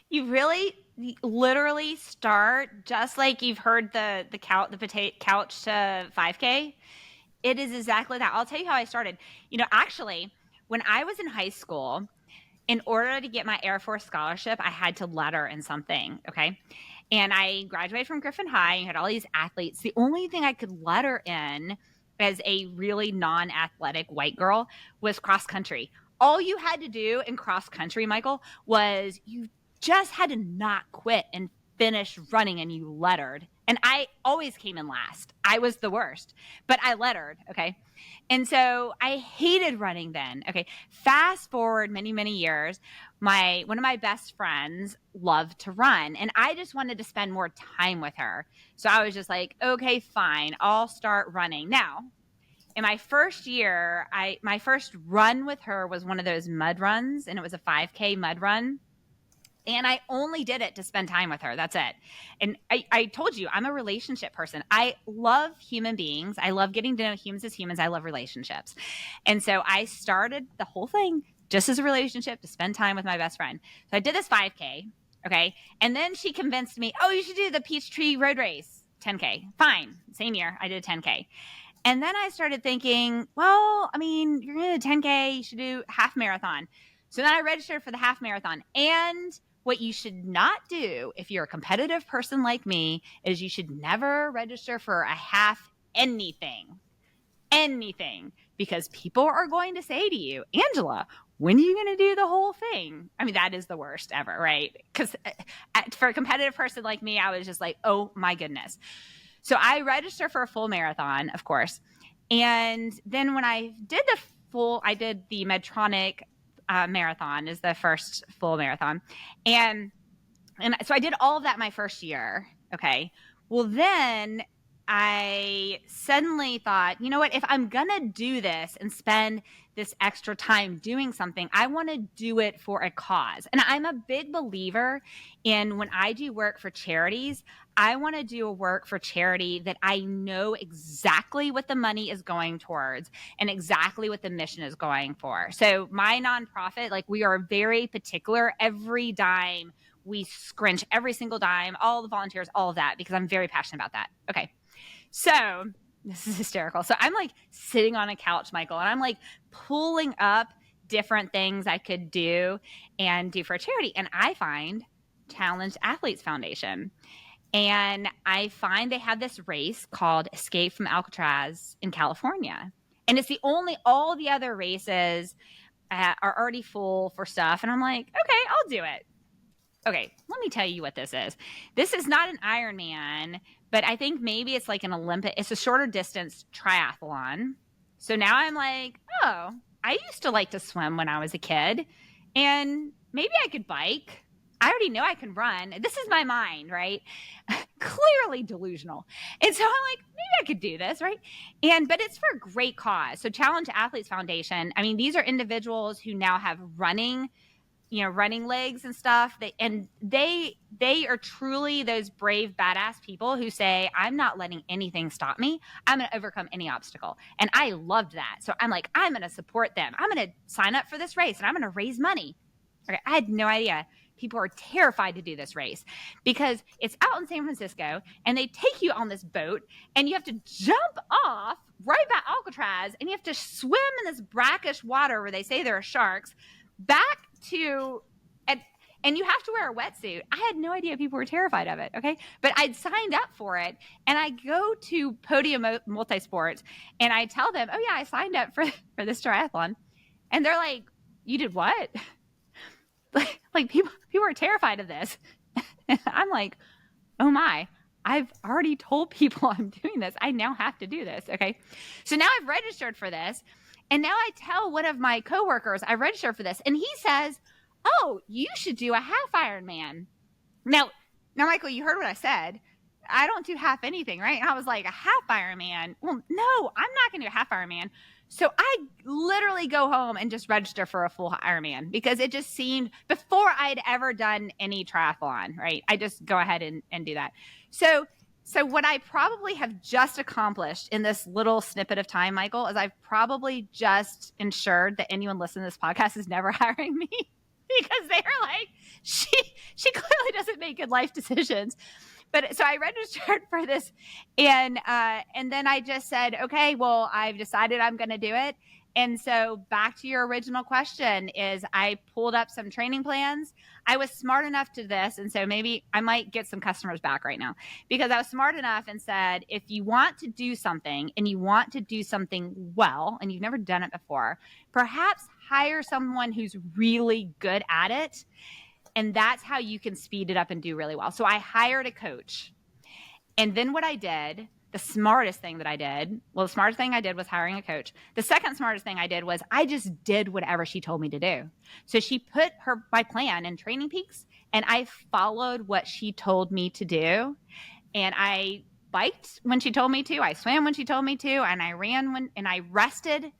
You really literally start just like you've heard couch to 5K. It is exactly that. I'll tell you how I started. Actually, when I was in high school, in order to get my Air Force scholarship, I had to letter in something. Okay. And I graduated from Griffin High and had all these athletes. The only thing I could letter in as a really non athletic white girl was cross country. All you had to do in cross country, Michael, was you just had to not quit and finish running, and you lettered. And I always came in last. I was the worst, but I lettered. Okay. And so I hated running then. Okay. Fast forward many, many years, one of my best friends loved to run, and I just wanted to spend more time with her. So I was just like, okay, fine, I'll start running. Now, in my first year, my first run with her was one of those mud runs, and it was a 5K mud run. And I only did it to spend time with her. That's it. And I told you, I'm a relationship person. I love human beings. I love getting to know humans as humans. I love relationships. And so I started the whole thing just as a relationship to spend time with my best friend. So I did this 5K. Okay. And then she convinced me, oh, you should do the Peachtree Road Race 10K. Fine. Same year, I did a 10K. And then I started thinking, well, I mean, you're going to do a 10K, you should do half marathon. So then I registered for the half marathon. And what you should not do if you're a competitive person like me is you should never register for a half anything, because people are going to say to you, Angela, when are you going to do the whole thing? I mean, that is the worst ever, right? Because for a competitive person like me, I was just like, oh my goodness. So I registered for a full marathon, of course. And then when I did the Medtronic marathon is the first full marathon. And so I did all of that my first year. Okay. Well, then I suddenly thought, you know what, if I'm going to do this and spend this extra time doing something, I want to do it for a cause. And I'm a big believer in when I do work for charities, I want to do a work for charity that I know exactly what the money is going towards and exactly what the mission is going for. So my nonprofit, like, we are very particular. Every dime, we scrunch every single dime, all the volunteers, all of that, because I'm very passionate about that. Okay. So this is hysterical. So I'm like sitting on a couch, Michael, and I'm like pulling up different things I could do and do for a charity. And I find Challenged Athletes Foundation. And I find they have this race called Escape from Alcatraz in California. And it's all the other races are already full for stuff. And I'm like, okay, I'll do it. Okay, let me tell you what this is. This is not an Ironman, but I think maybe it's like an it's a shorter distance triathlon. So now I'm like, oh, I used to like to swim when I was a kid, and maybe I could bike. I already know I can run. This is my mind, right? Clearly delusional. And so I'm like, maybe I could do this, right? But it's for a great cause. So Challenge Athletes Foundation, I mean, these are individuals who now have running legs and stuff. They are truly those brave, badass people who say, I'm not letting anything stop me. I'm going to overcome any obstacle. And I loved that. So I'm like, I'm going to support them. I'm going to sign up for this race and I'm going to raise money. Okay, I had no idea. People are terrified to do this race because it's out in San Francisco and they take you on this boat and you have to jump off right by Alcatraz and you have to swim in this brackish water where they say there are sharks back to, and you have to wear a wetsuit. I had no idea people were terrified of it. Okay. But I'd signed up for it and I go to Podium Multisports and I tell them, oh yeah, I signed up for this triathlon. And they're like, you did what? Like people are terrified of this. I'm like, oh my, I've already told people I'm doing this. I now have to do this. Okay. So now I've registered for this. And now I tell one of my coworkers I registered for this. And he says, oh, you should do a half Ironman. Now, Michael, you heard what I said. I don't do half anything, right? And I was like, a half Ironman? Well, no, I'm not going to do a half Ironman. So I literally go home and just register for a full Ironman because it just seemed, before I'd ever done any triathlon, right? I just go ahead and do that. So what I probably have just accomplished in this little snippet of time, Michael, is I've probably just ensured that anyone listening to this podcast is never hiring me because they're like, she clearly doesn't make good life decisions. But so I registered for this, and then I just said, okay, well, I've decided I'm going to do it. And so back to your original question is I pulled up some training plans. I was smart enough to this, and so maybe I might get some customers back right now because I was smart enough and said, if you want to do something and you want to do something well and you've never done it before, perhaps hire someone who's really good at it. And that's how you can speed it up and do really well. So I hired a coach. And then what I did, the smartest thing I did was hiring a coach. The second smartest thing I did was I just did whatever she told me to do. So she put my plan in Training Peaks, and I followed what she told me to do. And I biked when she told me to. I swam when she told me to. And I ran and I rested.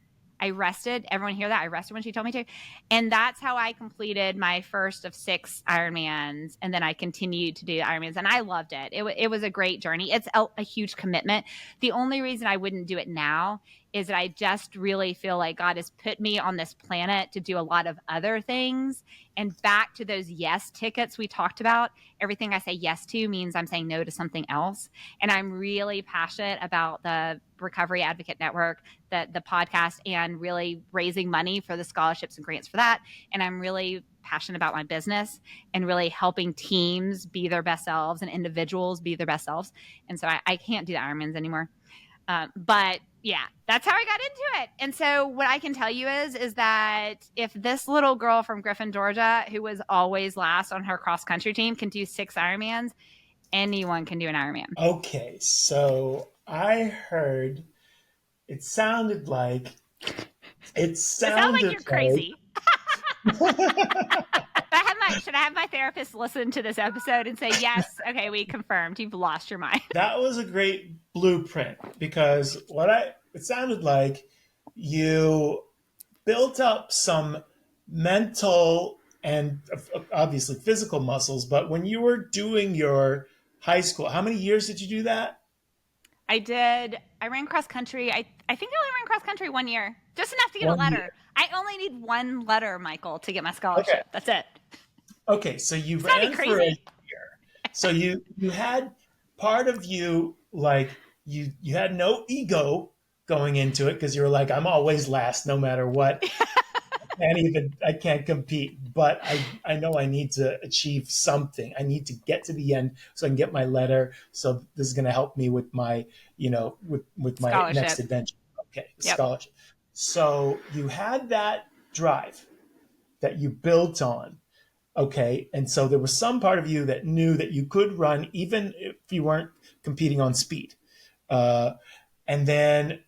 Everyone hear that? I rested when she told me to. And that's how I completed my first of 6 Ironmans. And then I continued to do Ironmans, and I loved it. It was a great journey. It's a huge commitment. The only reason I wouldn't do it now is that I just really feel like God has put me on this planet to do a lot of other things. And back to those yes tickets we talked about, everything I say yes to means I'm saying no to something else. And I'm really passionate about the Recovery Advocate Network, the podcast, and really raising money for the scholarships and grants for that. And I'm really passionate about my business and really helping teams be their best selves and individuals be their best selves. And so I can't do the Ironmans anymore. But yeah, that's how I got into it. And so what I can tell you is that if this little girl from Griffin, Georgia, who was always last on her cross country team, can do 6 Ironmans, anyone can do an Ironman. Okay, so I heard it sounded like It sounds like you're crazy. Should I have my therapist listen to this episode and say, yes, okay, we confirmed you've lost your mind? That was a great blueprint because it sounded like you built up some mental and obviously physical muscles, but when you were doing your high school, how many years did you do that? I ran cross country. I think I only ran cross country 1 year, just enough to get a letter. Year. I only need 1 letter, Michael, to get my scholarship. Okay. That's it. Okay, so you ran for a year. So you had part of you, like you had no ego going into it because you were like, I'm always last no matter what. I can't compete, but I know I need to achieve something. I need to get to the end so I can get my letter. So this is going to help me with my, with my next adventure. Okay, yep. Scholarship. So you had that drive that you built on. Okay, and so there was some part of you that knew that you could run even if you weren't competing on speed. And then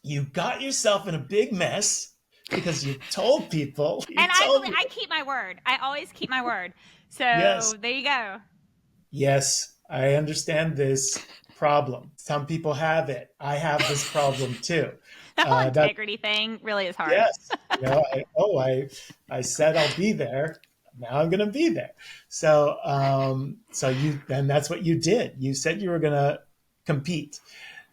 you got yourself in a big mess because you told people. I keep my word. I always keep my word. So yes. There you go. Yes, I understand this problem. Some people have it. I have this problem too. The whole integrity thing really is hard. Yes. I said I'll be there. Now I'm going to be there. So and that's what you did. You said you were going to compete.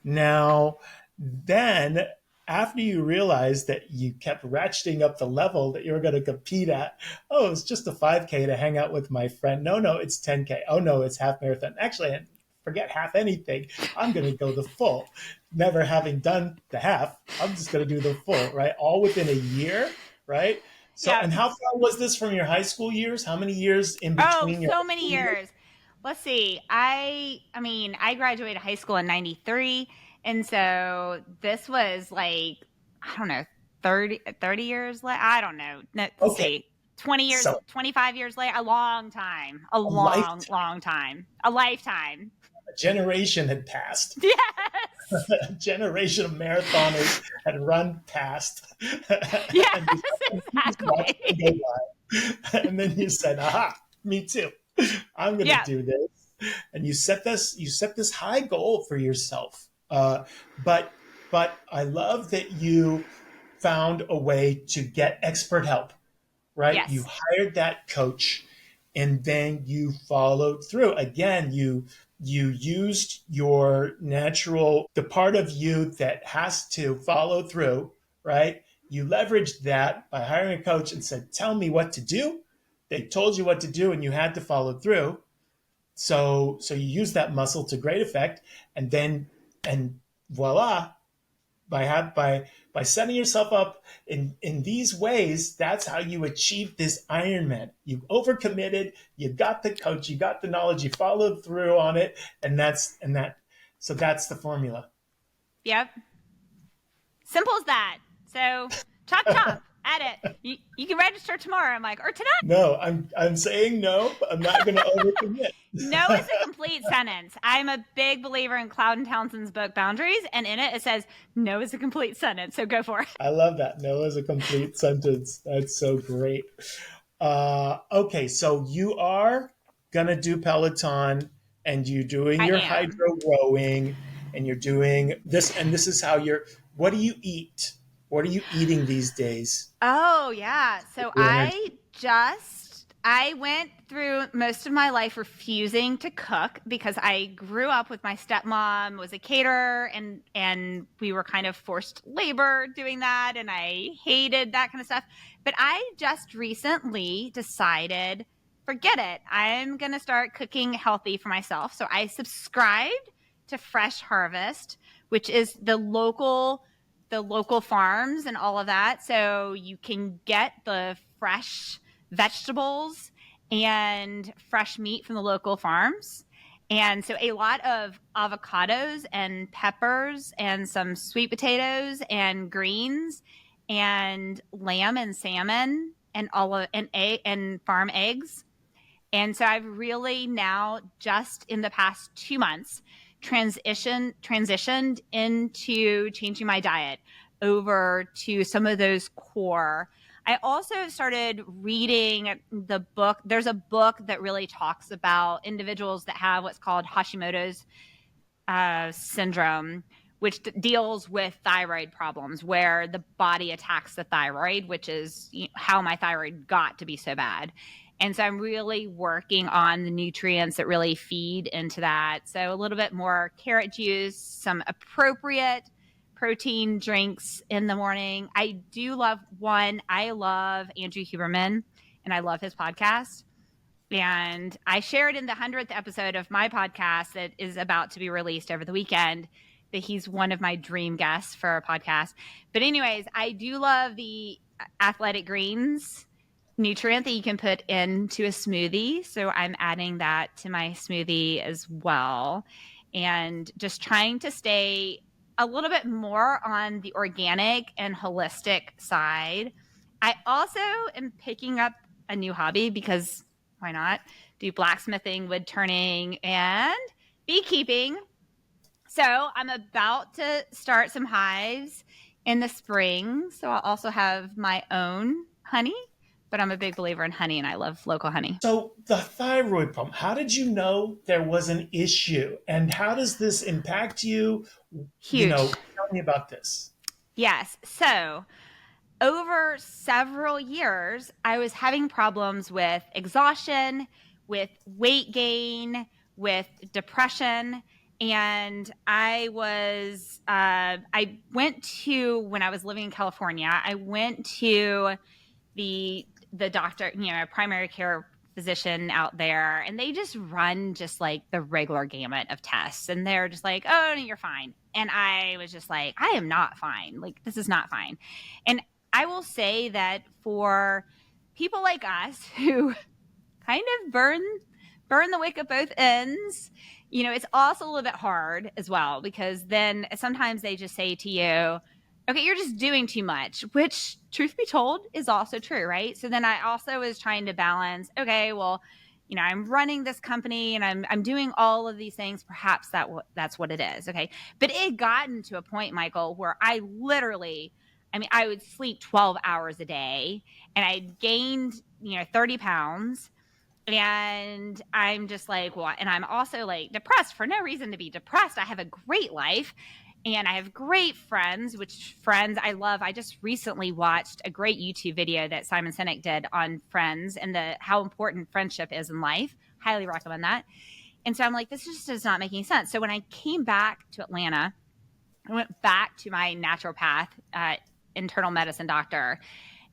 Now, then after you realized that you kept ratcheting up the level that you were going to compete at, it's just a 5K to hang out with my friend. No, it's 10K. Oh no, it's half marathon. Actually, forget half anything. I'm going to go the full. Never having done the half, I'm just going to do the full, right? All within a year, right? So, yeah. And how far was this from your high school years? How many years in between? So many years. Let's see. I graduated high school in 93. And so this was like, I don't know, 30 years later. I don't know. Let's see. 20 years, 25 years later, a long time, a long time, a lifetime. A generation had passed. Yes. A generation of marathoners had run past. Yes, exactly. And then you said, aha, me too. I'm going to do this. and you set this high goal for yourself. But I love that you found a way to get expert help, right? You Yes. hired that coach, and then you followed through. Again, you used your natural, the part of you that has to follow through, right? You leveraged that by hiring a coach and said, "Tell me what to do." They told you what to do, and you had to follow through. So you use that muscle to great effect, and then and voila, by setting yourself up in these ways, that's how you achieve this Ironman. You overcommitted, you got the coach, you got the knowledge, you followed through on it, and that's the formula. Yep. Simple as that. So chop chop at it. You can register tomorrow. I'm like, or tonight. No, I'm saying no, but I'm not going to overcommit. No is a complete sentence. I'm a big believer in Cloud & Townsend's book Boundaries, and in it says no is a complete sentence. So go for it. I love that. No is a complete sentence. That's so great. Okay, so you are gonna do Peloton, and you're doing your hydro rowing, and you're doing this, and this is how you're. What do you eat? What are you eating these days? Oh, yeah. So I went through most of my life refusing to cook because I grew up with my stepmom, was a caterer, and we were kind of forced labor doing that, and I hated that kind of stuff. But I just recently decided, forget it. I'm going to start cooking healthy for myself. So I subscribed to Fresh Harvest, which is the local farms and all of that. So you can get the fresh vegetables and fresh meat from the local farms. And so a lot of avocados and peppers and some sweet potatoes and greens and lamb and salmon and and farm eggs. And so I've really now, just in the past 2 months, transitioned into changing my diet over to some of those core. I also started reading the book. There's a book that really talks about individuals that have what's called Hashimoto's syndrome, which deals with thyroid problems, where the body attacks the thyroid, which is how my thyroid got to be so bad. And so I'm really working on the nutrients that really feed into that. So a little bit more carrot juice, some appropriate protein drinks in the morning. I love Andrew Huberman, and I love his podcast. And I shared in the 100th episode of my podcast that is about to be released over the weekend that he's one of my dream guests for a podcast. But anyways, I do love the athletic greens nutrient that you can put into a smoothie. So I'm adding that to my smoothie as well. And just trying to stay a little bit more on the organic and holistic side. I also am picking up a new hobby because why not? Do blacksmithing, woodturning, and beekeeping. So I'm about to start some hives in the spring. So I'll also have my own honey, but I'm a big believer in honey, and I love local honey. So the thyroid problem, how did you know there was an issue, and how does this impact you? Huge. Tell me about this. Yes. So over several years, I was having problems with exhaustion, with weight gain, with depression. And I went to, when I was living in California, I went to the doctor, a primary care physician out there, and they just run just like the regular gamut of tests. And they're just like, oh, no, you're fine. And I was just like, I am not fine. Like, this is not fine. And I will say that for people like us who kind of burn the wick at both ends, it's also a little bit hard as well, because then sometimes they just say to you, okay, you're just doing too much, which, truth be told, is also true, right? So then I also was trying to balance, okay, well, I'm running this company and I'm doing all of these things. Perhaps that's what it is, okay? But it had gotten to a point, Michael, where I would sleep 12 hours a day, and I gained, 30 pounds. And I'm just like, what? And I'm also like depressed for no reason to be depressed. I have a great life and I have great friends, which friends I love. I just recently watched a great YouTube video that Simon Sinek did on friends and how important friendship is in life. Highly recommend that. And so I'm like, this just is not making sense. So when I came back to Atlanta, I went back to my naturopath, internal medicine doctor,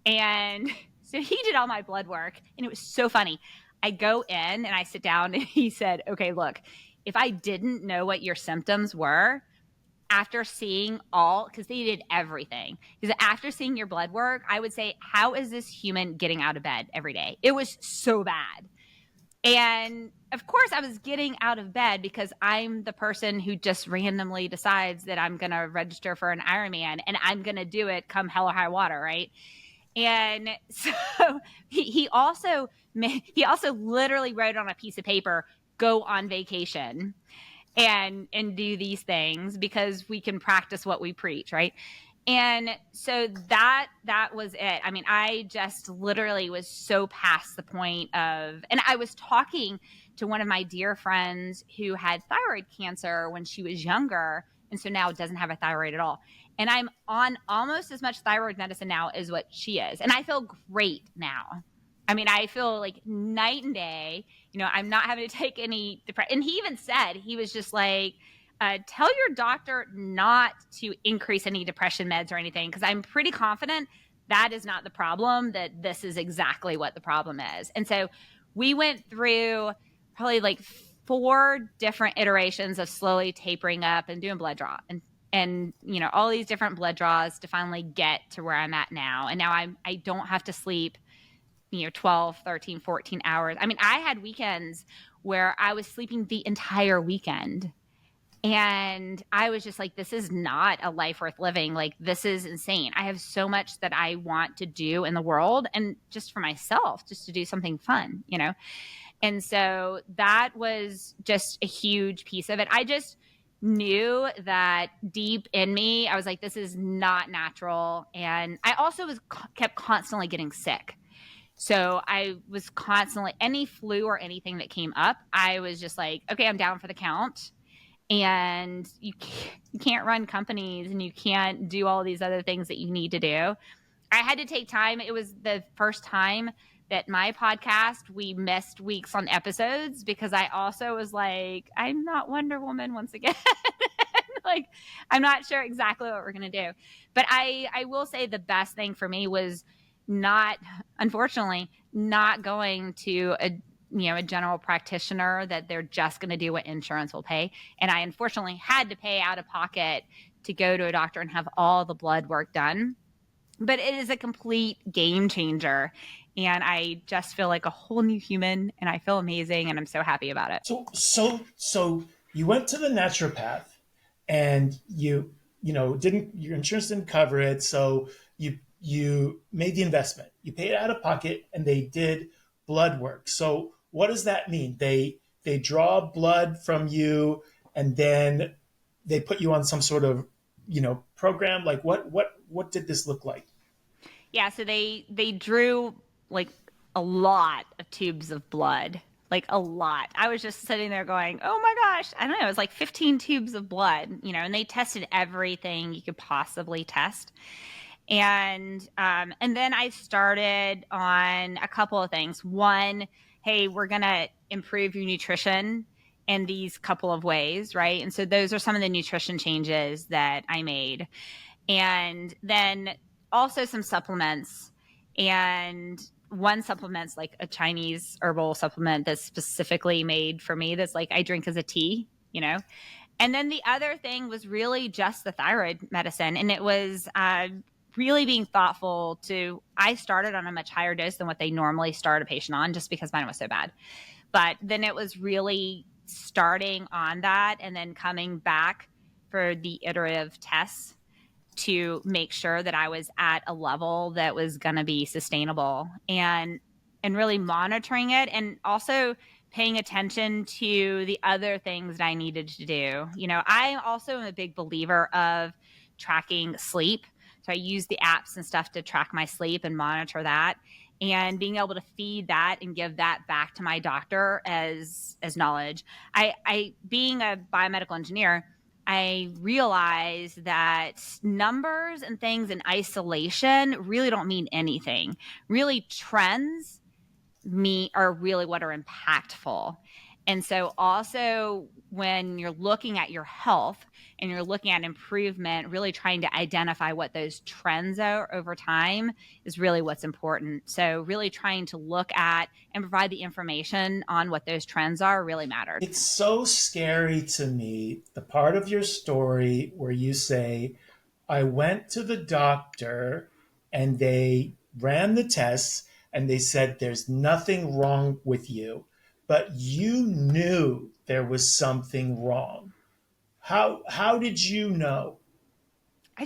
and so he did all my blood work, and it was so funny. I go in and I sit down, and he said, okay, look, if I didn't know what your symptoms were, after seeing because they did everything, because after seeing your blood work, I would say, how is this human getting out of bed every day? It was so bad. And of course, I was getting out of bed because I'm the person who just randomly decides that I'm going to register for an Ironman and I'm going to do it come hell or high water, right? And so he also literally wrote on a piece of paper, go on vacation and do these things because we can practice what we preach, right? And so that was it. I mean, I just literally was so past the point of, and I was talking to one of my dear friends who had thyroid cancer when she was younger, and so now doesn't have a thyroid at all. And I'm on almost as much thyroid medicine now as what she is. And I feel great now. I mean, I feel like night and day. You know, I'm not having to take any depression. And he even said, he was just like, tell your doctor not to increase any depression meds or anything, because I'm pretty confident that is not the problem, that this is exactly what the problem is. And so we went through probably like 4 different iterations of slowly tapering up and doing blood draw and you know, all these different blood draws to finally get to where I'm at now. And now I don't have to sleep, you know, 12, 13, 14 hours. I mean, I had weekends where I was sleeping the entire weekend. And I was just like, this is not a life worth living. Like, this is insane. I have so much that I want to do in the world and just for myself, just to do something fun, you know? And so that was just a huge piece of it. I just knew that deep in me, I was like, this is not natural. And I also kept constantly getting sick. So I was constantly, any flu or anything that came up, I was just like, okay, I'm down for the count. And you can't run companies and you can't do all these other things that you need to do. I had to take time. It was the first time that my podcast, we missed weeks on episodes because I also was like, I'm not Wonder Woman once again. Like, I'm not sure exactly what we're going to do. But I will say the best thing for me was unfortunately, not going to a general practitioner that they're just going to do what insurance will pay. And I unfortunately had to pay out of pocket to go to a doctor and have all the blood work done. But it is a complete game changer. And I just feel like a whole new human and I feel amazing and I'm so happy about it. So you went to the naturopath and your insurance didn't cover it. So you made the investment, you paid out of pocket and they did blood work. So what does that mean? They draw blood from you and then they put you on some sort of, program. Like what did this look like? Yeah, so they drew like a lot of tubes of blood, like a lot. I was just sitting there going, "Oh my gosh!" I don't know. It was like 15 tubes of blood, and they tested everything you could possibly test. And then I started on a couple of things. One, hey, we're gonna improve your nutrition in these couple of ways, right? And so those are some of the nutrition changes that I made. And then also some supplements. And one supplement's like a Chinese herbal supplement that's specifically made for me, that's like I drink as a tea. And then the other thing was really just the thyroid medicine. And it was really being thoughtful I started on a much higher dose than what they normally start a patient on just because mine was so bad. But then it was really starting on that and then coming back for the iterative tests to make sure that I was at a level that was going to be sustainable and really monitoring it and also paying attention to the other things that I needed to do. I also am a big believer of tracking sleep. So I use the apps and stuff to track my sleep and monitor that. and being able to feed that and give that back to my doctor as knowledge. I being a biomedical engineer, I realize that numbers and things in isolation really don't mean anything. Really, trends are really what are impactful. And so also when you're looking at your health and you're looking at improvement, really trying to identify what those trends are over time is really what's important. So really trying to look at and provide the information on what those trends are really mattered. It's so scary to me, the part of your story where you say, I went to the doctor and they ran the tests and they said, there's nothing wrong with you, but you knew there was something wrong. How did you know? I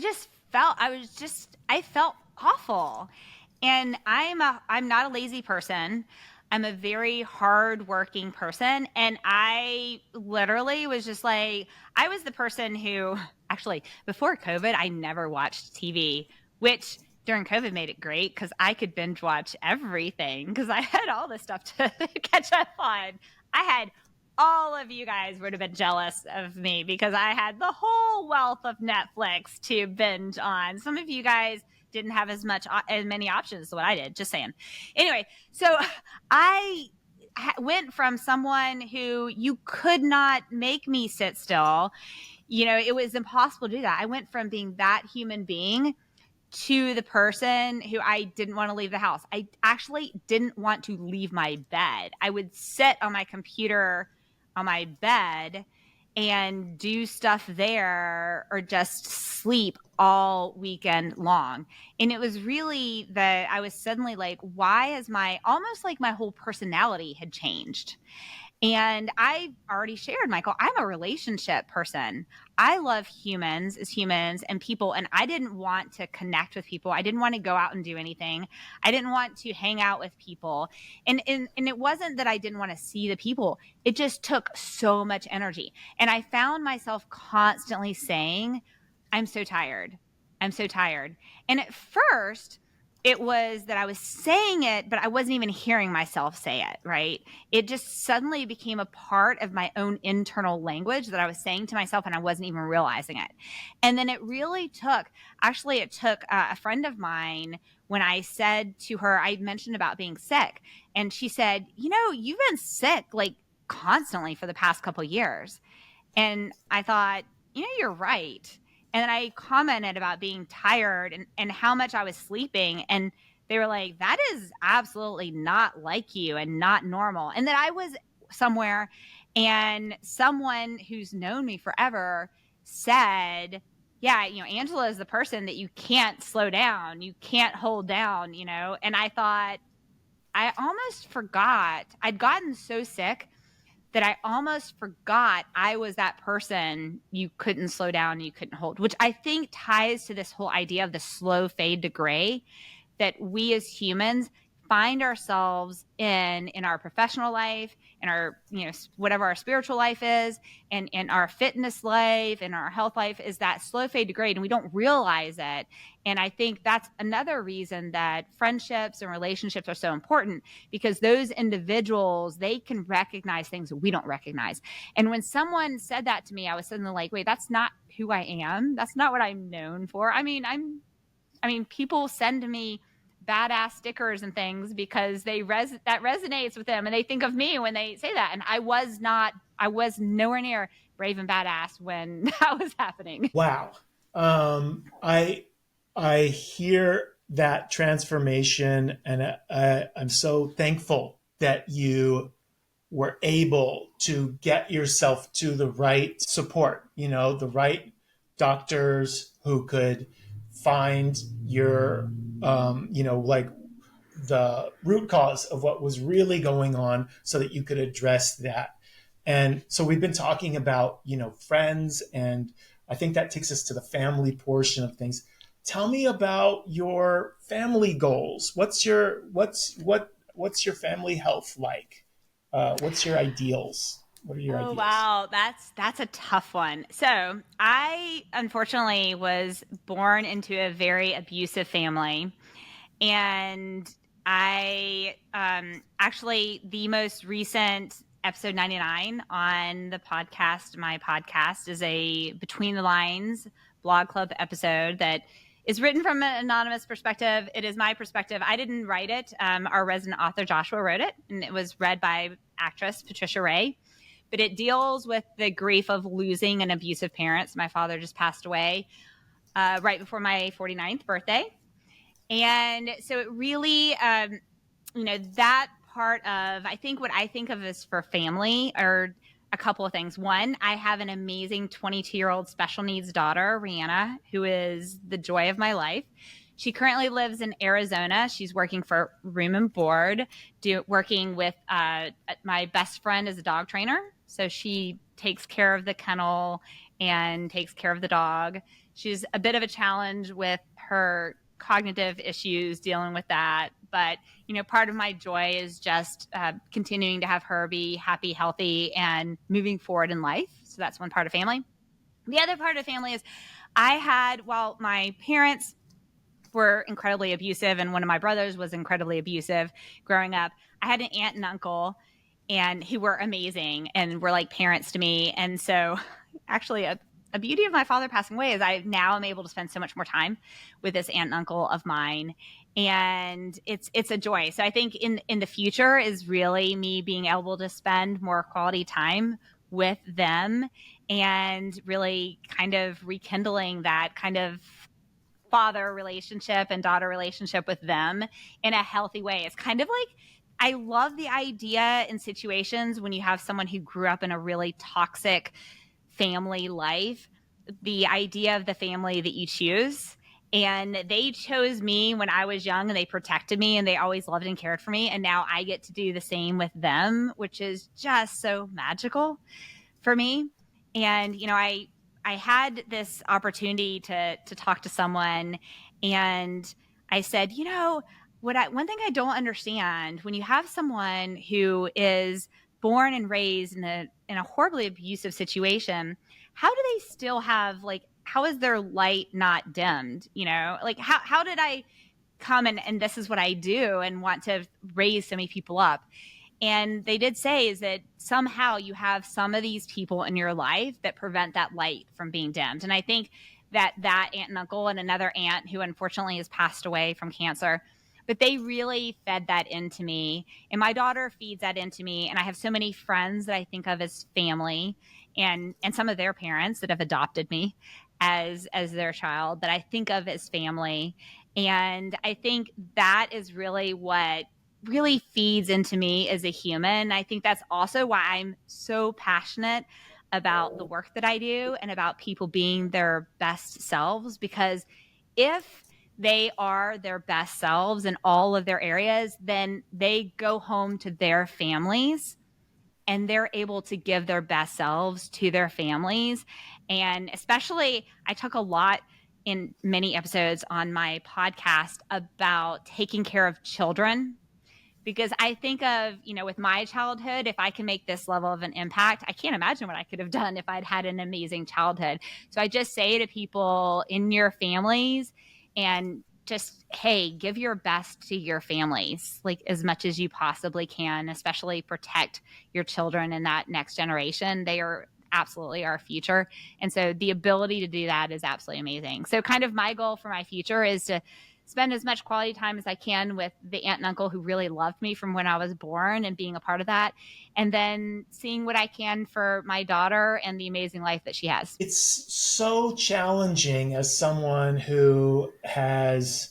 felt awful. And I'm not a lazy person. I'm a very hardworking person. And I literally was just like, I was the person who actually before COVID, I never watched TV, which during COVID made it great because I could binge watch everything because I had all this stuff to catch up on. I had all of you guys would have been jealous of me because I had the whole wealth of Netflix to binge on. Some of you guys didn't have as many options as what I did. Just saying. Anyway, so I went from someone who you could not make me sit still. It was impossible to do that. I went from being that human being to the person who I didn't want to leave the house. I actually didn't want to leave my bed. I would sit on my computer on my bed and do stuff there or just sleep all weekend long. And it was really that I was suddenly like, why is almost like my whole personality had changed. And I already shared, Michael, I'm a relationship person. I love humans as humans and people, and I didn't want to connect with people. I didn't want to go out and do anything. I didn't want to hang out with people. And it wasn't that I didn't want to see the people. It just took so much energy. And I found myself constantly saying, I'm so tired. I'm so tired. And at first, it was that I was saying it, but I wasn't even hearing myself say it, right? It just suddenly became a part of my own internal language that I was saying to myself and I wasn't even realizing it. And then it took a friend of mine when I said to her, I mentioned about being sick. And she said, you've been sick like constantly for the past couple years. And I thought, you're right. And then I commented about being tired and how much I was sleeping. And they were like, that is absolutely not like you and not normal. And that I was somewhere and someone who's known me forever said, yeah, Angela is the person that you can't slow down. You can't hold down, And I thought, I almost forgot. I'd gotten so sick that I almost forgot I was that person you couldn't slow down, you couldn't hold, which I think ties to this whole idea of the slow fade to gray that we as humans find ourselves in our professional life, in our, whatever our spiritual life is, and in our fitness life, and our health life is that slow fade to gray, and we don't realize it. And I think that's another reason that friendships and relationships are so important because those individuals, they can recognize things that we don't recognize. And when someone said that to me, I was suddenly like, wait, that's not who I am. That's not what I'm known for. People send me badass stickers and things because that resonates with them and they think of me when they say that. And I was nowhere near brave and badass when that was happening. Wow. I hear that transformation, and I'm so thankful that you were able to get yourself to the right support, the right doctors who could find your, like the root cause of what was really going on so that you could address that. And so we've been talking about, friends, and I think that takes us to the family portion of things. Tell me about your family goals. What's your family health like? What's your ideals? What are your Oh ideals? wow, that's a tough one. So I unfortunately was born into a very abusive family, and I actually, the most recent episode 99 on the podcast, my podcast, is a Between the Lines blog club episode that is written from an anonymous perspective. It is my perspective. I didn't write it. Our resident author, Joshua, wrote it, and it was read by actress Patricia Ray. But it deals with the grief of losing an abusive parent. My father just passed away right before my 49th birthday. And so it really, that part of, I think what I think of as for family are a couple of things. One, I have an amazing 22-year-old special needs daughter, Rihanna, who is the joy of my life. She currently lives in Arizona. She's working for Room and Board, working with my best friend is a dog trainer. So she takes care of the kennel and takes care of the dog. She's a bit of a challenge with her cognitive issues, dealing with that. But, part of my joy is just continuing to have her be happy, healthy, and moving forward in life. So that's one part of family. The other part of family is while my parents were incredibly abusive and one of my brothers was incredibly abusive growing up, I had an aunt and uncle and who were amazing and were like parents to me. And so actually a beauty of my father passing away is I now am able to spend so much more time with this aunt and uncle of mine. And it's a joy. So I think in the future is really me being able to spend more quality time with them and really kind of rekindling that kind of father relationship and daughter relationship with them in a healthy way. It's kind of like, I love the idea in situations when you have someone who grew up in a really toxic family life, the idea of the family that you choose. And they chose me when I was young and they protected me and they always loved and cared for me. And now I get to do the same with them, which is just so magical for me. And, I had this opportunity to talk to someone and I said, one thing I don't understand when you have someone who is born and raised in a horribly abusive situation, how do they still have how is their light not dimmed? How did I come and this is what I do and want to raise so many people up? And they did say is that somehow you have some of these people in your life that prevent that light from being dimmed. And I think that aunt and uncle and another aunt who unfortunately has passed away from cancer, but they really fed that into me. And my daughter feeds that into me. And I have so many friends that I think of as family and some of their parents that have adopted me as their child that I think of as family. And I think that is really what really feeds into me as a human. I think that's also why I'm so passionate about the work that I do and about people being their best selves, because if they are their best selves in all of their areas, then they go home to their families and they're able to give their best selves to their families. And especially, I talk a lot in many episodes on my podcast about taking care of children, because I think of, with my childhood, if I can make this level of an impact, I can't imagine what I could have done if I'd had an amazing childhood. So I just say to people in your families and just, hey, give your best to your families, like as much as you possibly can, especially protect your children and that next generation. They are absolutely our future. And so the ability to do that is absolutely amazing. So kind of my goal for my future is to spend as much quality time as I can with the aunt and uncle who really loved me from when I was born and being a part of that. And then seeing what I can for my daughter and the amazing life that she has. It's so challenging as someone who has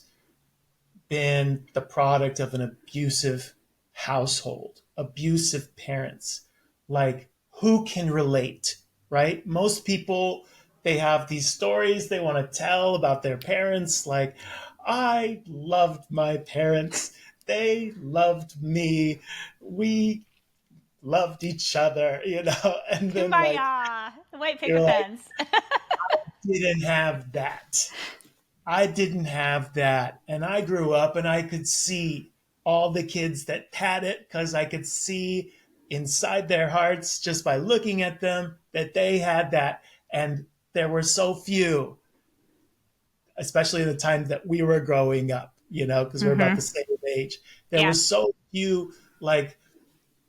been the product of an abusive household, abusive parents. Like, who can relate, right? Most people, they have these stories they want to tell about their parents. Like, I loved my parents. They loved me. We loved each other, and then like, Kumbaya. The white you're picket like, fence. didn't have that. I didn't have that. And I grew up and I could see all the kids that had it because I could see inside their hearts just by looking at them that they had that. And there were so few, especially in the time that we were growing up. because we're about Mm-hmm. the same age. There Yeah. were so few like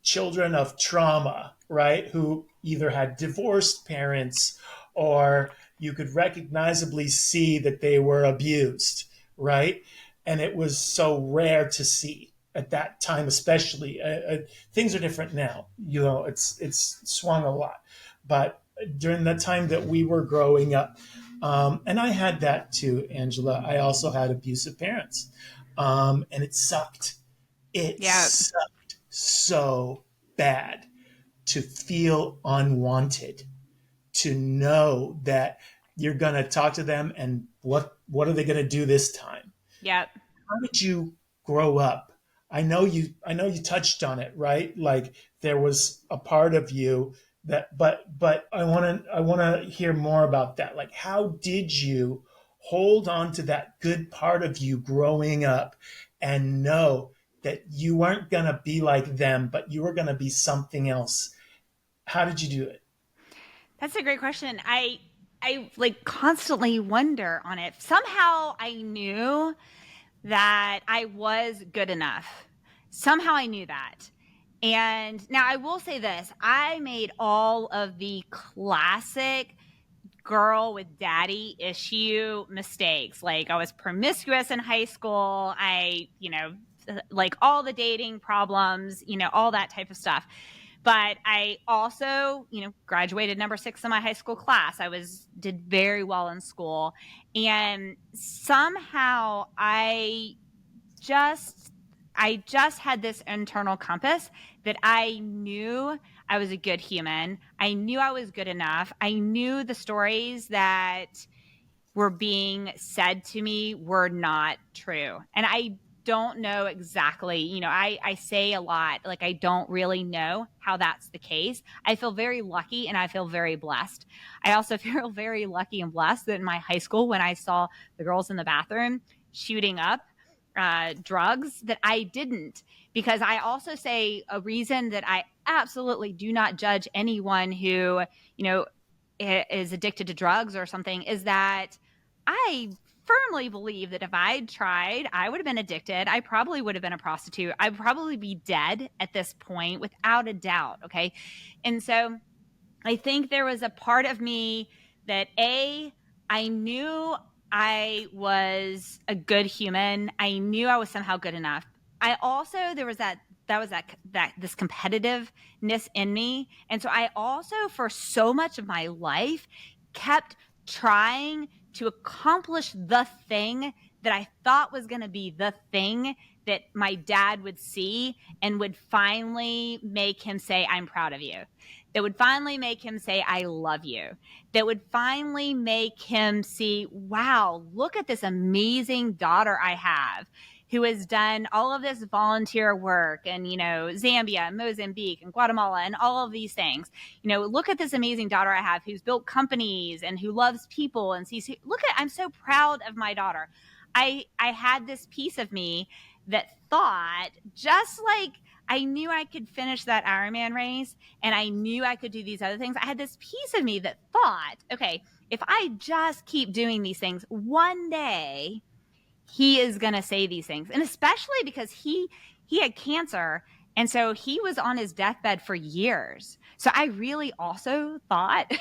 children of trauma, right? Who either had divorced parents or you could recognizably see that they were abused, right? And it was so rare to see at that time, especially. Things are different now. It's swung a lot, but during the time that we were growing up, and I had that too, Angela. I also had abusive parents, and it sucked. It Yeah. sucked so bad to feel unwanted, to know that you're going to talk to them and what are they going to do this time? Yeah. How did you grow up? I know you touched on it, right? Like there was a part of you that but I want to hear more about that. Like how did you hold on to that good part of you growing up and know that you weren't going to be like them, but you were going to be something else? How did you do it? That's a great question. I like constantly wonder on it. Somehow I knew that I was good enough. Somehow I knew that. And now I will say this, I made all of the classic girl with daddy issue mistakes. Like I was promiscuous in high school. Like all the dating problems, all that type of stuff. But I also, graduated number 6 in my high school class. Did very well in school. And somehow just I just had this internal compass that I knew I was a good human. I knew I was good enough. I knew the stories that were being said to me were not true. And I don't know exactly, I say a lot, like I don't really know how that's the case. I feel very lucky and I feel very blessed. I also feel very lucky and blessed that in my high school, when I saw the girls in the bathroom shooting up drugs, that I didn't. Because I also say a reason that I absolutely do not judge anyone who, is addicted to drugs or something is that I firmly believe that if I'd tried, I would have been addicted. I probably would have been a prostitute. I'd probably be dead at this point without a doubt. Okay. And so I think there was a part of me that I knew I was a good human. I knew I was somehow good enough. I also there was that this competitiveness in me. And so I also for so much of my life kept trying to accomplish the thing that I thought was going to be the thing that my dad would see and would finally make him say, I'm proud of you, that would finally make him say, I love you, that would finally make him see, wow, look at this amazing daughter I have who has done all of this volunteer work and, Zambia, Mozambique, and Guatemala, and all of these things. Look at this amazing daughter I have who's built companies and who loves people and sees, I'm so proud of my daughter. I had this piece of me that thought, just like I knew I could finish that Ironman race and I knew I could do these other things. I had this piece of me that thought, okay, if I just keep doing these things, one day he is going to say these things. And especially because he had cancer, and so he was on his deathbed for years. So I really also thought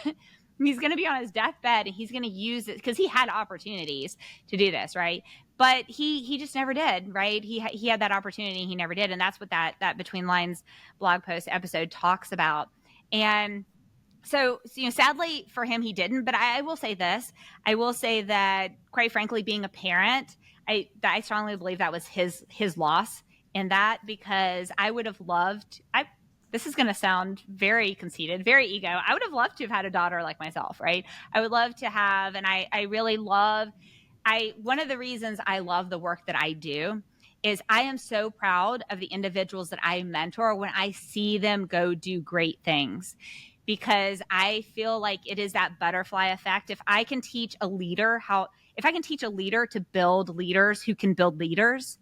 he's going to be on his deathbed and he's going to use it because he had opportunities to do this, right? But he just never did, right? He had that opportunity, he never did, and that's what that Between Lines blog post episode talks about. And so, sadly for him, he didn't. But I will say this: I will say that, quite frankly, being a parent, I strongly believe that was his loss in that, because I would have loved. This is going to sound very conceited, very ego. I would have loved to have had a daughter like myself, right? I would love to have, and I really love. One of the reasons I love the work that I do is I am so proud of the individuals that I mentor when I see them go do great things, because I feel like it is that butterfly effect. If I can teach a leader to build leaders who can build leaders,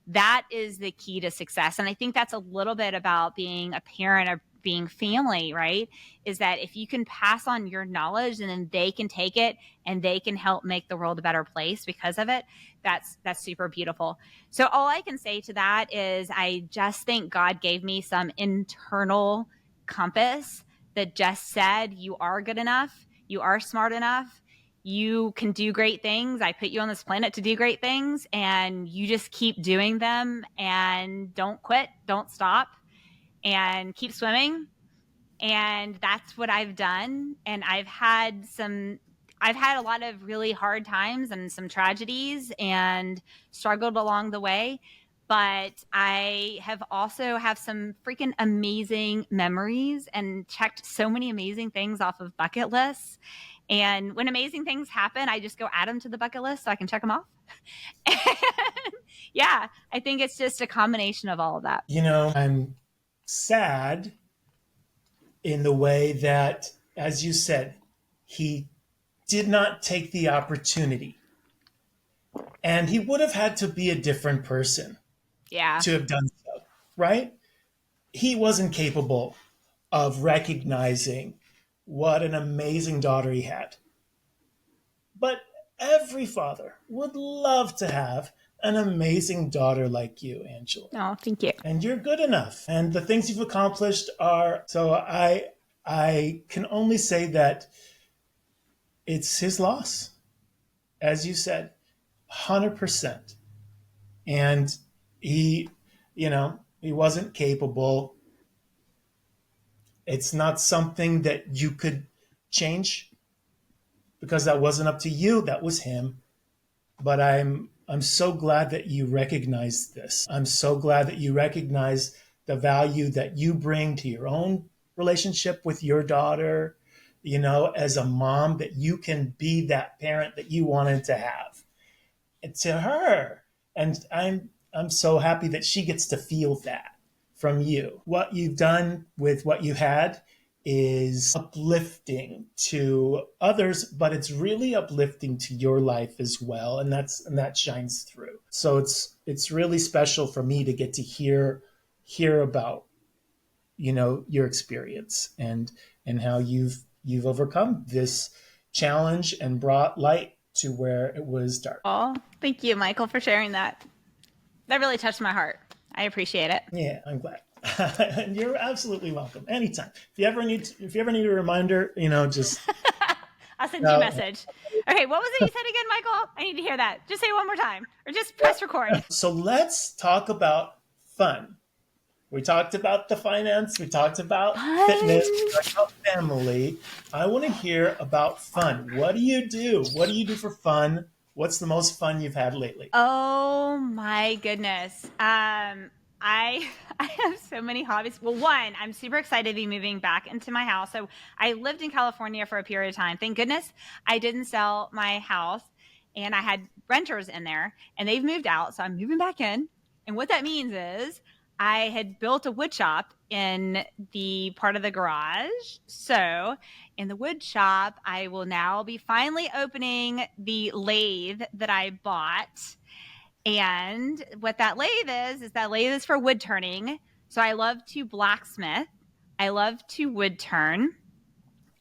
that is the key to success. And I think that's a little bit about being a parent or being family, right? Is that if you can pass on your knowledge and then they can take it and they can help make the world a better place because of it, that's super beautiful. So all I can say to that is I just think God gave me some internal compass that just said, you are good enough, you are smart enough, you can do great things. I put you on this planet to do great things, and you just keep doing them and don't quit, don't stop, and keep swimming. And that's what I've done. And I've had a lot of really hard times and some tragedies and struggled along the way. But I have also have some freaking amazing memories and checked so many amazing things off of bucket lists. And when amazing things happen, I just go add them to the bucket list so I can check them off. And yeah, I think it's just a combination of all of that. I'm sad in the way that, as you said, he did not take the opportunity. And he would have had to be a different person Yeah. to have done so, right? He wasn't capable of recognizing what an amazing daughter he had. But every father would love to have an amazing daughter like you, Angela. Oh, thank you. And you're good enough. And the things you've accomplished are so I can only say that it's his loss, as you said, 100%. And he, he wasn't capable. It's not something that you could change because that wasn't up to you. That was him. But I'm so glad that you recognize this. I'm so glad that you recognize the value that you bring to your own relationship with your daughter, as a mom, that you can be that parent that you wanted to have. And to her. And I'm so happy that she gets to feel that from you. What you've done with what you had is uplifting to others, but it's really uplifting to your life as well, and that shines through. So it's really special for me to get to hear about your experience and how you've overcome this challenge and brought light to where it was dark. Oh, thank you, Michael, for sharing that. That really touched my heart. I appreciate it. Yeah, I'm glad. And you're absolutely welcome anytime. If you ever need a reminder, just I'll send you a message. Okay, what was it you said again, Michael? I need to hear that. Just say it one more time, or just press record. So let's talk about fun. We talked about the finance. We talked about fitness. We talked about family. I want to hear about fun. What do you do? What do you do for fun? What's the most fun you've had lately? Oh my goodness. I have so many hobbies. Well, one, I'm super excited to be moving back into my house. So I lived in California for a period of time. Thank goodness I didn't sell my house, and I had renters in there, and they've moved out. So I'm moving back in. And what that means is I had built a wood shop in the part of the garage. So in the wood shop, I will now be finally opening the lathe that I bought. And what that lathe is for wood turning. So I love to blacksmith. I love to wood turn.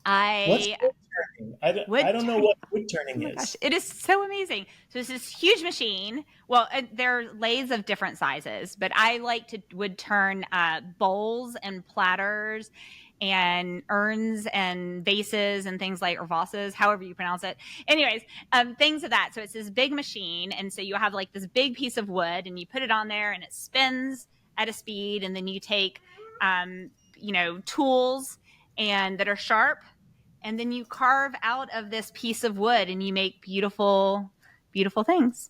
What's wood turning? I don't know what wood turning is. Gosh, it is so amazing. So it's this huge machine. Well, there are lathes of different sizes, but I like to wood turn bowls and platters and urns and vases and things like, or vases, however you pronounce it. Anyways, things of that. So it's this big machine. And so you have like this big piece of wood and you put it on there and it spins at a speed. And then you take, tools and that are sharp. And then you carve out of this piece of wood and you make beautiful, beautiful things.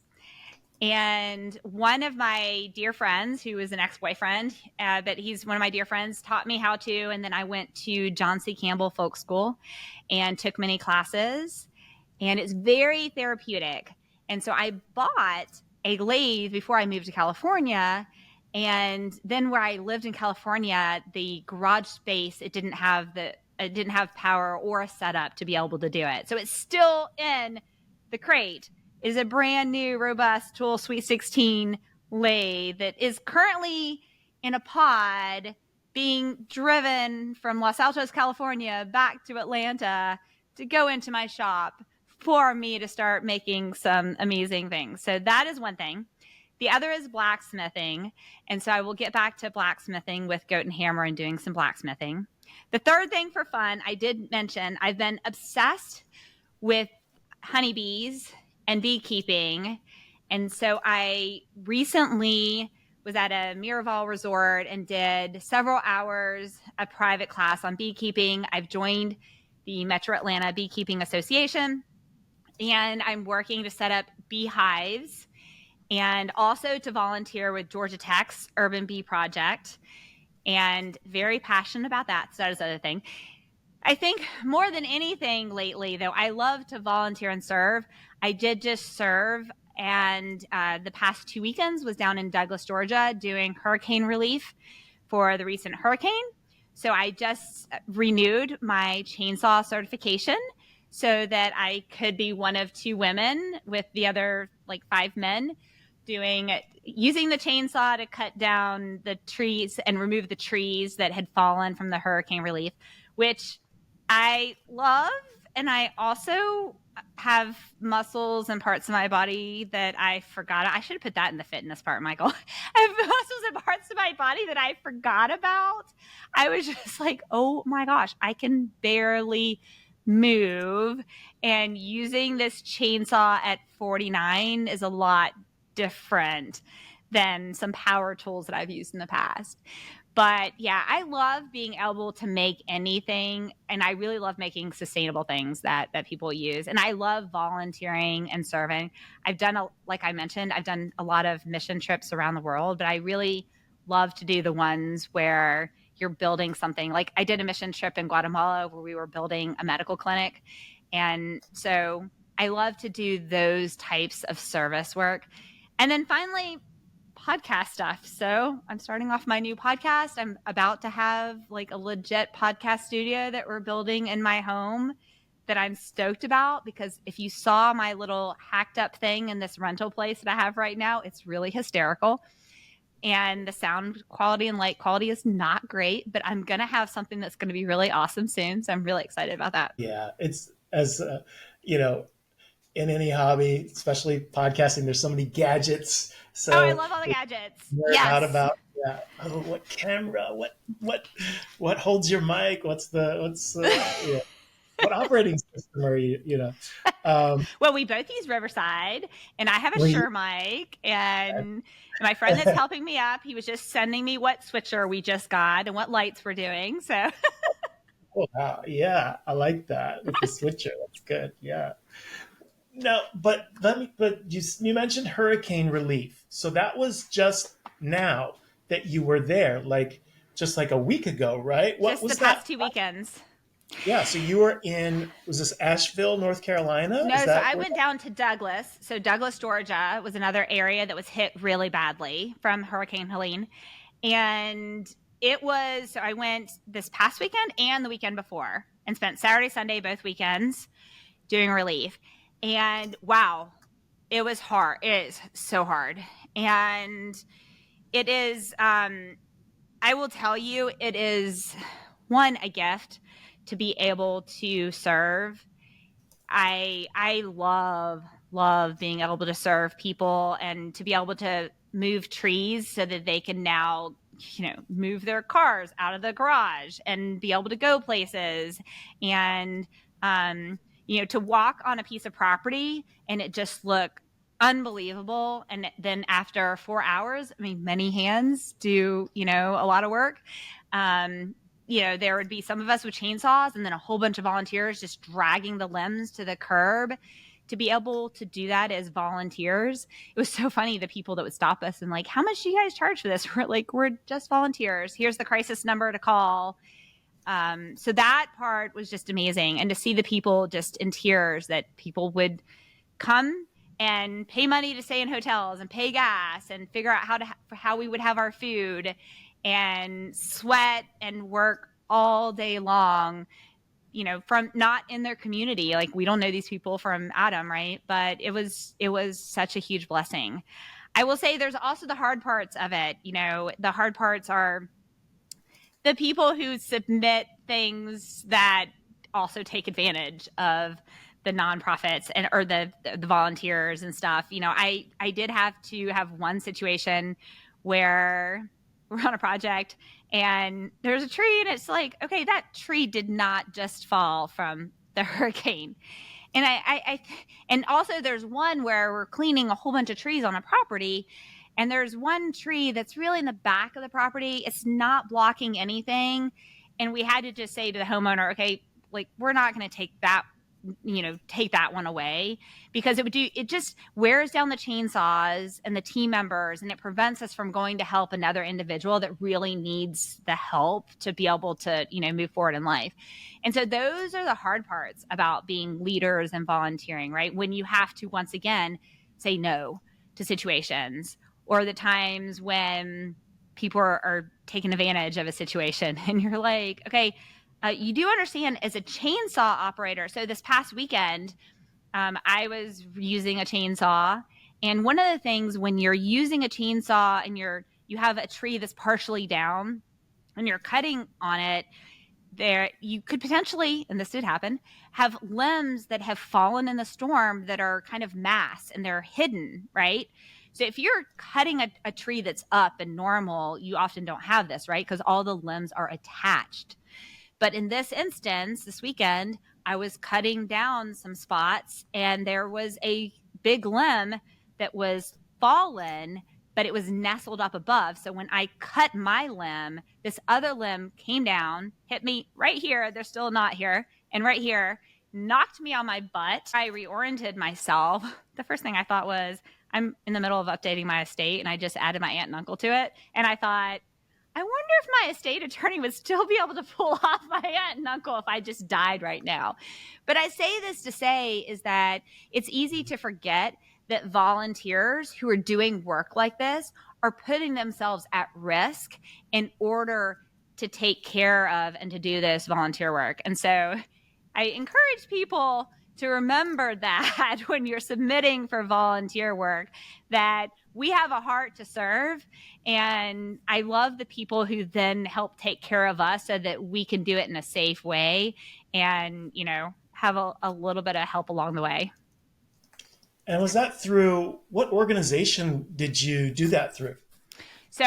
And one of my dear friends, who is an ex-boyfriend, but he's one of my dear friends, taught me how to. And then I went to John C. Campbell Folk School and took many classes. And it's very therapeutic. And so I bought a lathe before I moved to California. And then where I lived in California, the garage space, it didn't have power or a setup to be able to do it. So it's still in the crate. Is a brand new, robust Tool Sweet 16 lathe that is currently in a pod being driven from Los Altos, California back to Atlanta to go into my shop for me to start making some amazing things. So that is one thing. The other is blacksmithing. And so I will get back to blacksmithing with Goat and Hammer and doing some blacksmithing. The third thing for fun, I did mention, I've been obsessed with honeybees and beekeeping. And so I recently was at a Miraval resort and did several hours a private class on beekeeping. I've joined the Metro Atlanta Beekeeping Association, and I'm working to set up beehives and also to volunteer with Georgia Tech's Urban Bee Project, and very passionate about that. So that is the other thing. I think more than anything lately, though, I love to volunteer and serve. I did just serve, and the past 2 weekends was down in Douglas, Georgia, doing hurricane relief for the recent hurricane. So I just renewed my chainsaw certification so that I could be one of 2 women with the other 5 men using the chainsaw to cut down the trees and remove the trees that had fallen from the hurricane relief, which I love. And I also have muscles and parts of my body that I forgot. I should have put that in the fitness part, Michael. I have muscles and parts of my body that I forgot about. I was just like, oh my gosh, I can barely move. And using this chainsaw at 49 is a lot different than some power tools that I've used in the past. But yeah, I love being able to make anything, and I really love making sustainable things that people use. And I love volunteering and serving. Like I mentioned, I've done a lot of mission trips around the world, but I really love to do the ones where you're building something. Like I did a mission trip in Guatemala where we were building a medical clinic. And so I love to do those types of service work. And then finally, podcast stuff. So I'm starting off my new podcast. I'm about to have a legit podcast studio that we're building in my home that I'm stoked about, because if you saw my little hacked up thing in this rental place that I have right now, it's really hysterical. And the sound quality and light quality is not great, but I'm going to have something that's going to be really awesome soon. So I'm really excited about that. Yeah, it's as in any hobby, especially podcasting, there's so many gadgets. So I love all the gadgets. Learn out about what camera, what holds your mic, what operating system are you? Well, we both use Riverside, and I have a Shure mic, and my friend that's helping me up, he was just sending me what switcher we just got and what lights we're doing. So, oh, wow. Yeah, I like that with the switcher. That's good. Yeah. No, but you mentioned hurricane relief. So that was just now that you were there, just a week ago, right? What just was the past 2 weekends. Yeah, so you were was this Asheville, North Carolina? No, so I went down to Douglas. So Douglas, Georgia was another area that was hit really badly from Hurricane Helene. And so I went this past weekend and the weekend before and spent Saturday, Sunday, both weekends doing relief. And wow, it was hard. It is so hard. And it is, I will tell you, it is a gift to be able to serve. I love being able to serve people and to be able to move trees so that they can now, move their cars out of the garage and be able to go places, and, to walk on a piece of property and it just look unbelievable. And then after 4 hours, many hands do, a lot of work. There would be some of us with chainsaws and then a whole bunch of volunteers just dragging the limbs to the curb. To be able to do that as volunteers, it was so funny. The people that would stop us and how much do you guys charge for this? We're like, we're just volunteers. Here's the crisis number to call. So that part was just amazing. And to see the people just in tears, that people would come and pay money to stay in hotels and pay gas and figure out how we would have our food and sweat and work all day long, from not in their community. We don't know these people from Adam, right? But it was such a huge blessing. I will say there's also the hard parts of it. The hard parts are the people who submit things that also take advantage of the nonprofits and or the volunteers and stuff. I did have to have one situation where we're on a project and there's a tree and it's like, okay, that tree did not just fall from the hurricane. And and also there's one where we're cleaning a whole bunch of trees on a property, and there's one tree that's really in the back of the property. It's not blocking anything, and we had to just say to the homeowner, okay, like we're not going to take that one away, because it just wears down the chainsaws and the team members, and it prevents us from going to help another individual that really needs the help to be able to move forward in life. And so those are the hard parts about being leaders and volunteering, right? When you have to once again say no to situations, or the times when people are taking advantage of a situation and you're like, okay, you do understand as a chainsaw operator. So this past weekend, I was using a chainsaw. And one of the things when you're using a chainsaw and you have a tree that's partially down and you're cutting on it, there you could potentially, and this did happen, have limbs that have fallen in the storm that are kind of mass and they're hidden, right? So if you're cutting a tree that's up and normal, you often don't have this, right? Because all the limbs are attached. But in this instance, this weekend, I was cutting down some spots and there was a big limb that was fallen, but it was nestled up above. So when I cut my limb, this other limb came down, hit me right here. They're still not here. And right here, knocked me on my butt. I reoriented myself. The first thing I thought was, I'm in the middle of updating my estate and I just added my aunt and uncle to it. And I thought, I wonder if my estate attorney would still be able to pull off my aunt and uncle if I just died right now. But I say this to say is that it's easy to forget that volunteers who are doing work like this are putting themselves at risk in order to take care of and to do this volunteer work. And so I encourage people to remember that when you're submitting for volunteer work, that we have a heart to serve. And I love the people who then help take care of us so that we can do it in a safe way and, have a little bit of help along the way. And was that through what organization did you do that through? So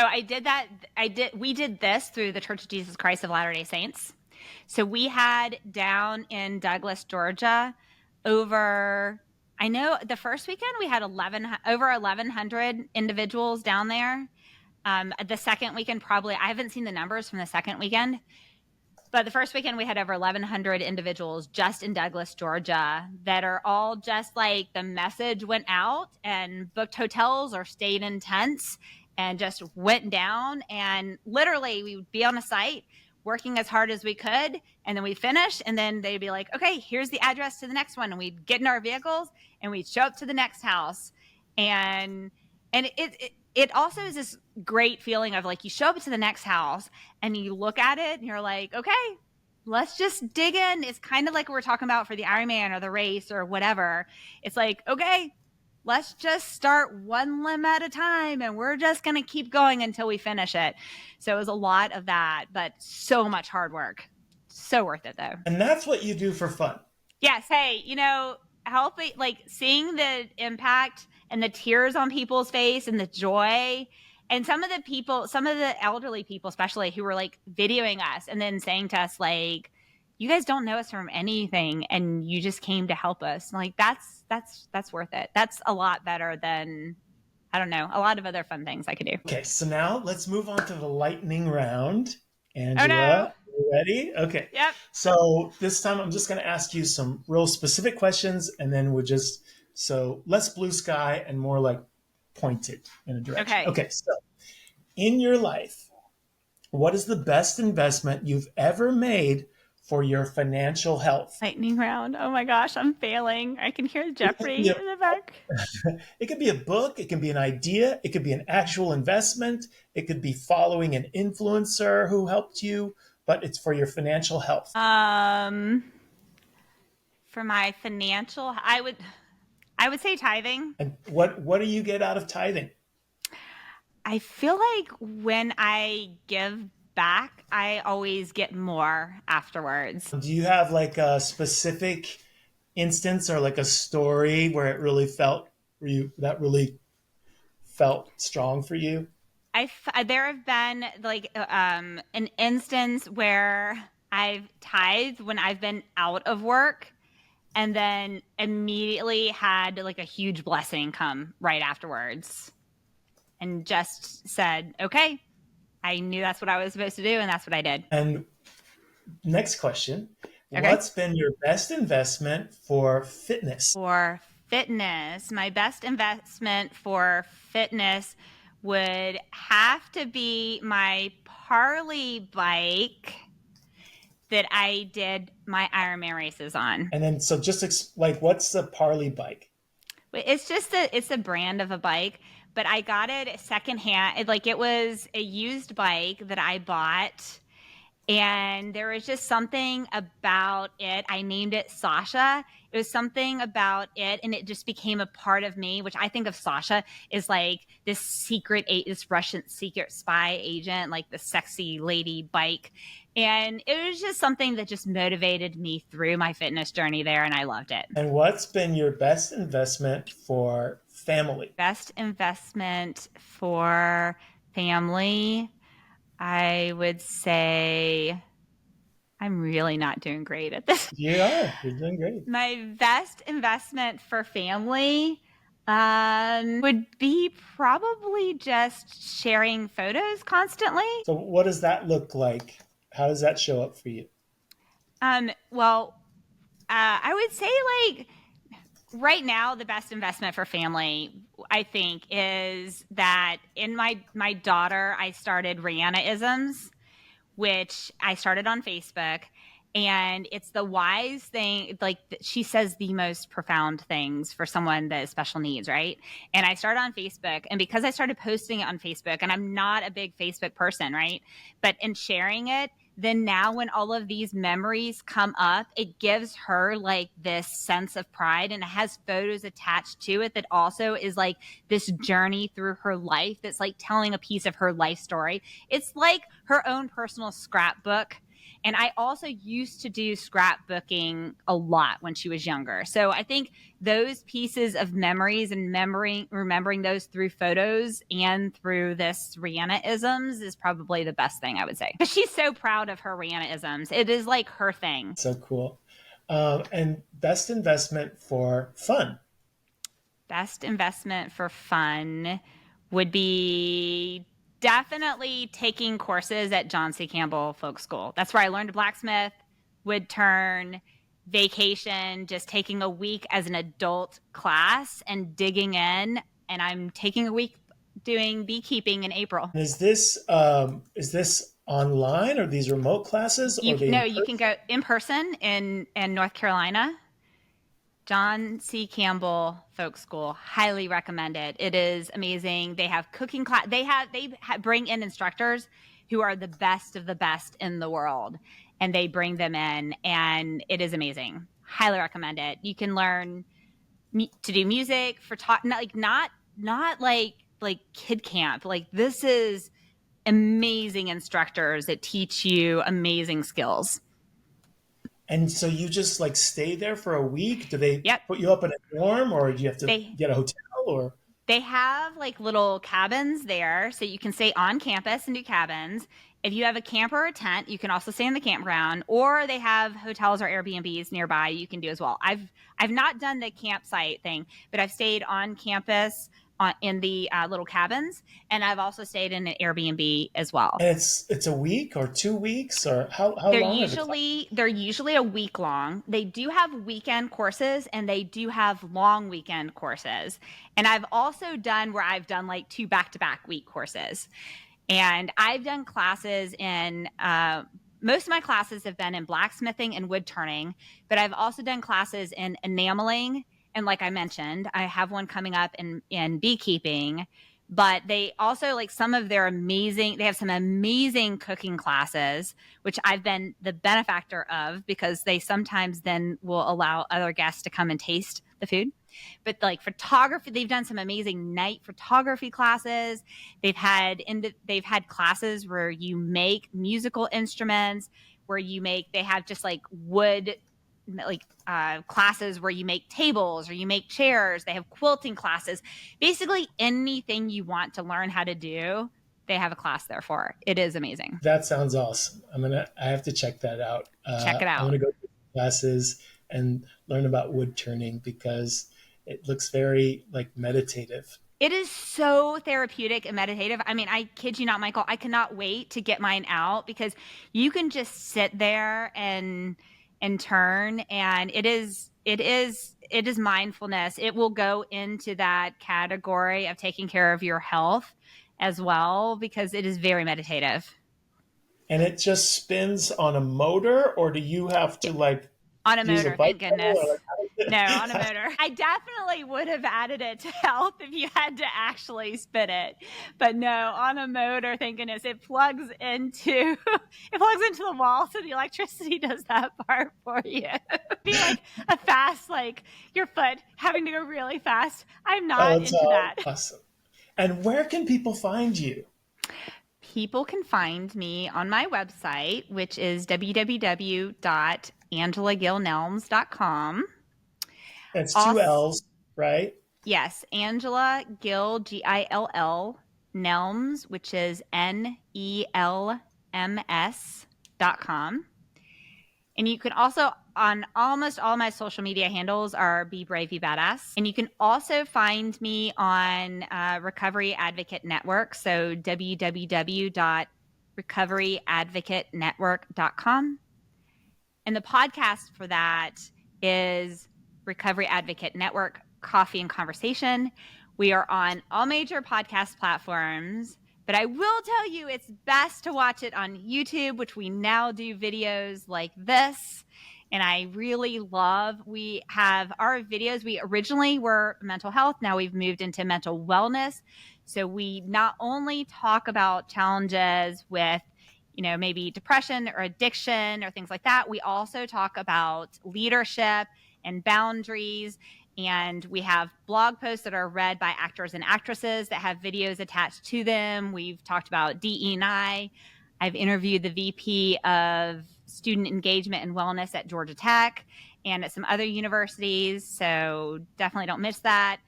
we did this through the Church of Jesus Christ of Latter-day Saints. So we had down in Douglas, Georgia, I know the first weekend we had over 1,100 individuals down there. The second weekend, probably, I haven't seen the numbers from the second weekend, but the first weekend we had over 1,100 individuals just in Douglas, Georgia, that are all just like the message went out and booked hotels or stayed in tents and just went down. And literally we would be on a site working as hard as we could, and then we'd finish, and then they'd be like, okay, here's the address to the next one, and we'd get in our vehicles and we'd show up to the next house. And it also is this great feeling of like, you show up to the next house and you look at it and you're like, okay, let's just dig in. It's kind of like we were talking about for the Ironman or the race or whatever. It's like, okay, let's just start one limb at a time and we're just going to keep going until we finish it. So it was a lot of that, but so much hard work. So worth it though. And that's what you do for fun. Yes. Hey, helping, like seeing the impact and the tears on people's face and the joy. And some of the elderly people, especially, who were like videoing us and then saying to us, like, you guys don't know us from anything and you just came to help us. Like that's worth it. That's a lot better than, I don't know, a lot of other fun things I could do. Okay, so now let's move on to the lightning round. Angela, oh, no. You ready? Okay. Yep. So this time I'm just going to ask you some real specific questions, and then so less blue sky and more like pointed in a direction. Okay. Okay, so in your life, what is the best investment you've ever made for your financial health? Lightning round. Oh my gosh, I'm failing. I can hear Jeopardy in the back. It could be a book. It can be an idea. It could be an actual investment. It could be following an influencer who helped you, but it's for your financial health. For my financial, I would say tithing. And what do you get out of tithing? I feel like when I give back, I always get more afterwards. Do you have like a specific instance or like a story where it really felt that really felt strong for you? There have been like an instance where I've tithed when I've been out of work and then immediately had like a huge blessing come right afterwards and just said, okay, I knew that's what I was supposed to do and that's what I did. And next question, Okay. what's been your best investment for fitness? For fitness, my best investment for fitness would have to be my Parley bike that I did my Ironman races on. And then, so just like, what's the Parley bike? It's just it's a brand of a bike, but I got it secondhand. Like it was a used bike that I bought, and there was just something about it. I named it Sasha. It was something about it, and it just became a part of me, which I think of Sasha is like this Russian secret spy agent, like the sexy lady bike. And it was just something that just motivated me through my fitness journey there, and I loved it. And what's been your best investment for family? Best investment for family, I would say I'm really not doing great at this. You are. You're doing great. My best investment for family would be probably just sharing photos constantly. So, what does that look like? How does that show up for you? Well, I would say like right now the best investment for family I think is that in my daughter I started Rihanna-isms, which I started on Facebook. And it's the wise thing, like she says the most profound things for someone that has special needs, right? And I started on Facebook. And because I started posting it on Facebook, and I'm not a big Facebook person, right? But in sharing it, then now when all of these memories come up, it gives her like this sense of pride, and it has photos attached to it that also is like this journey through her life that's like telling a piece of her life story. It's like her own personal scrapbook. And I also used to do scrapbooking a lot when she was younger. So I think those pieces of memories and remembering those through photos and through this Rihanna-isms is probably the best thing I would say. Because she's so proud of her Rihanna-isms. It is like her thing. So cool. And best investment for fun? Best investment for fun would be definitely taking courses at John C. Campbell Folk School. That's where I learned to blacksmith, wood turn, vacation, just taking a week as an adult class and digging in. And I'm taking a week doing beekeeping in April. Is this online, or these remote classes, or You can go in person in North Carolina. John C. Campbell Folk School, highly recommend it. It is amazing. They have cooking class. They bring in instructors who are the best of the best in the world, and they bring them in, and it is amazing. Highly recommend it. You can learn to do music for not like kid camp. Like this is amazing instructors that teach you amazing skills. And so you just like stay there for a week? Do they Yep. put you up in a dorm, or do you have to get a hotel? Or They have like little cabins there, so you can stay on campus and do cabins. If you have a camper or a tent, you can also stay in the campground, or they have hotels or Airbnbs nearby you can do as well. I've not done the campsite thing, but I've stayed on campus in the little cabins, and I've also stayed in an Airbnb as well. and it's a week or 2 weeks, or how They're long usually a week long. They do have weekend courses and they do have long weekend courses. And I've also done where I've done like 2 back-to-back week courses. And I've done classes in most of my classes have been in blacksmithing and wood turning, but I've also done classes in enameling. And like I mentioned, I have one coming up in beekeeping. But they also like they have some amazing cooking classes, which I've been the benefactor of because they sometimes then will allow other guests to come and taste the food. But like photography, they've done some amazing night photography classes. They've had classes where you make musical instruments, they have just like wood, like classes where you make tables or you make chairs. They have quilting classes. Basically anything you want to learn how to do, they have a class there for. It is amazing. That sounds awesome. I have to check that out. Check it I'm out. gonna go to classes and learn about wood turning because it looks very like meditative. It is so therapeutic and meditative. I mean, I kid you not, Michael, I cannot wait to get mine out because you can just sit there and turn, and it is mindfulness. It will go into that category of taking care of your health as well because it is very meditative. And it just spins on a motor, or do you have to like On a use a motor, thank bike pedal, goodness. or like, how does it- No, on a motor. I definitely would have added it to health if you had to actually spin it. But no, on a motor, thank goodness, it plugs into the wall, so the electricity does that part for you. It'd be like a fast, like your foot having to go really fast. I'm not that's into that. awesome. And where can people find you? People can find me on my website, which is www.angelagillnelms.com. It's two L's, right? Yes, Angela Gill, Gill, Nelms, which is NELMS.com. And you can also, on almost all my social media handles are Be Brave, Be Badass. And you can also find me on Recovery Advocate Network. So www.recoveryadvocatenetwork.com. And the podcast for that is Recovery Advocate Network, Coffee and Conversation. We are on all major podcast platforms, but I will tell you it's best to watch it on YouTube, which we now do videos like this. And I really love, we have our videos. We originally were mental health. Now we've moved into mental wellness. So we not only talk about challenges with, maybe depression or addiction or things like that. We also talk about leadership and boundaries. And we have blog posts that are read by actors and actresses that have videos attached to them. We've talked about DE&I. I've interviewed the VP of student engagement and wellness at Georgia Tech and at some other universities. So definitely don't miss that.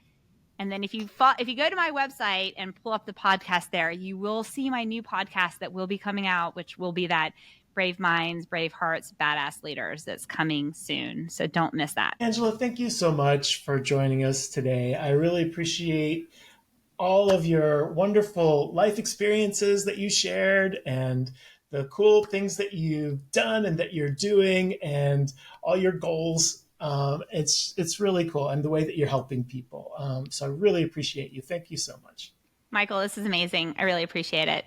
And then if you go to my website and pull up the podcast there, you will see my new podcast that will be coming out, which will be that Brave Minds, Brave Hearts, Badass Leaders that's coming soon. So don't miss that. Angela, thank you so much for joining us today. I really appreciate all of your wonderful life experiences that you shared and the cool things that you've done and that you're doing and all your goals. It's really cool, and the way that you're helping people. So I really appreciate you. Thank you so much. Michael, this is amazing. I really appreciate it.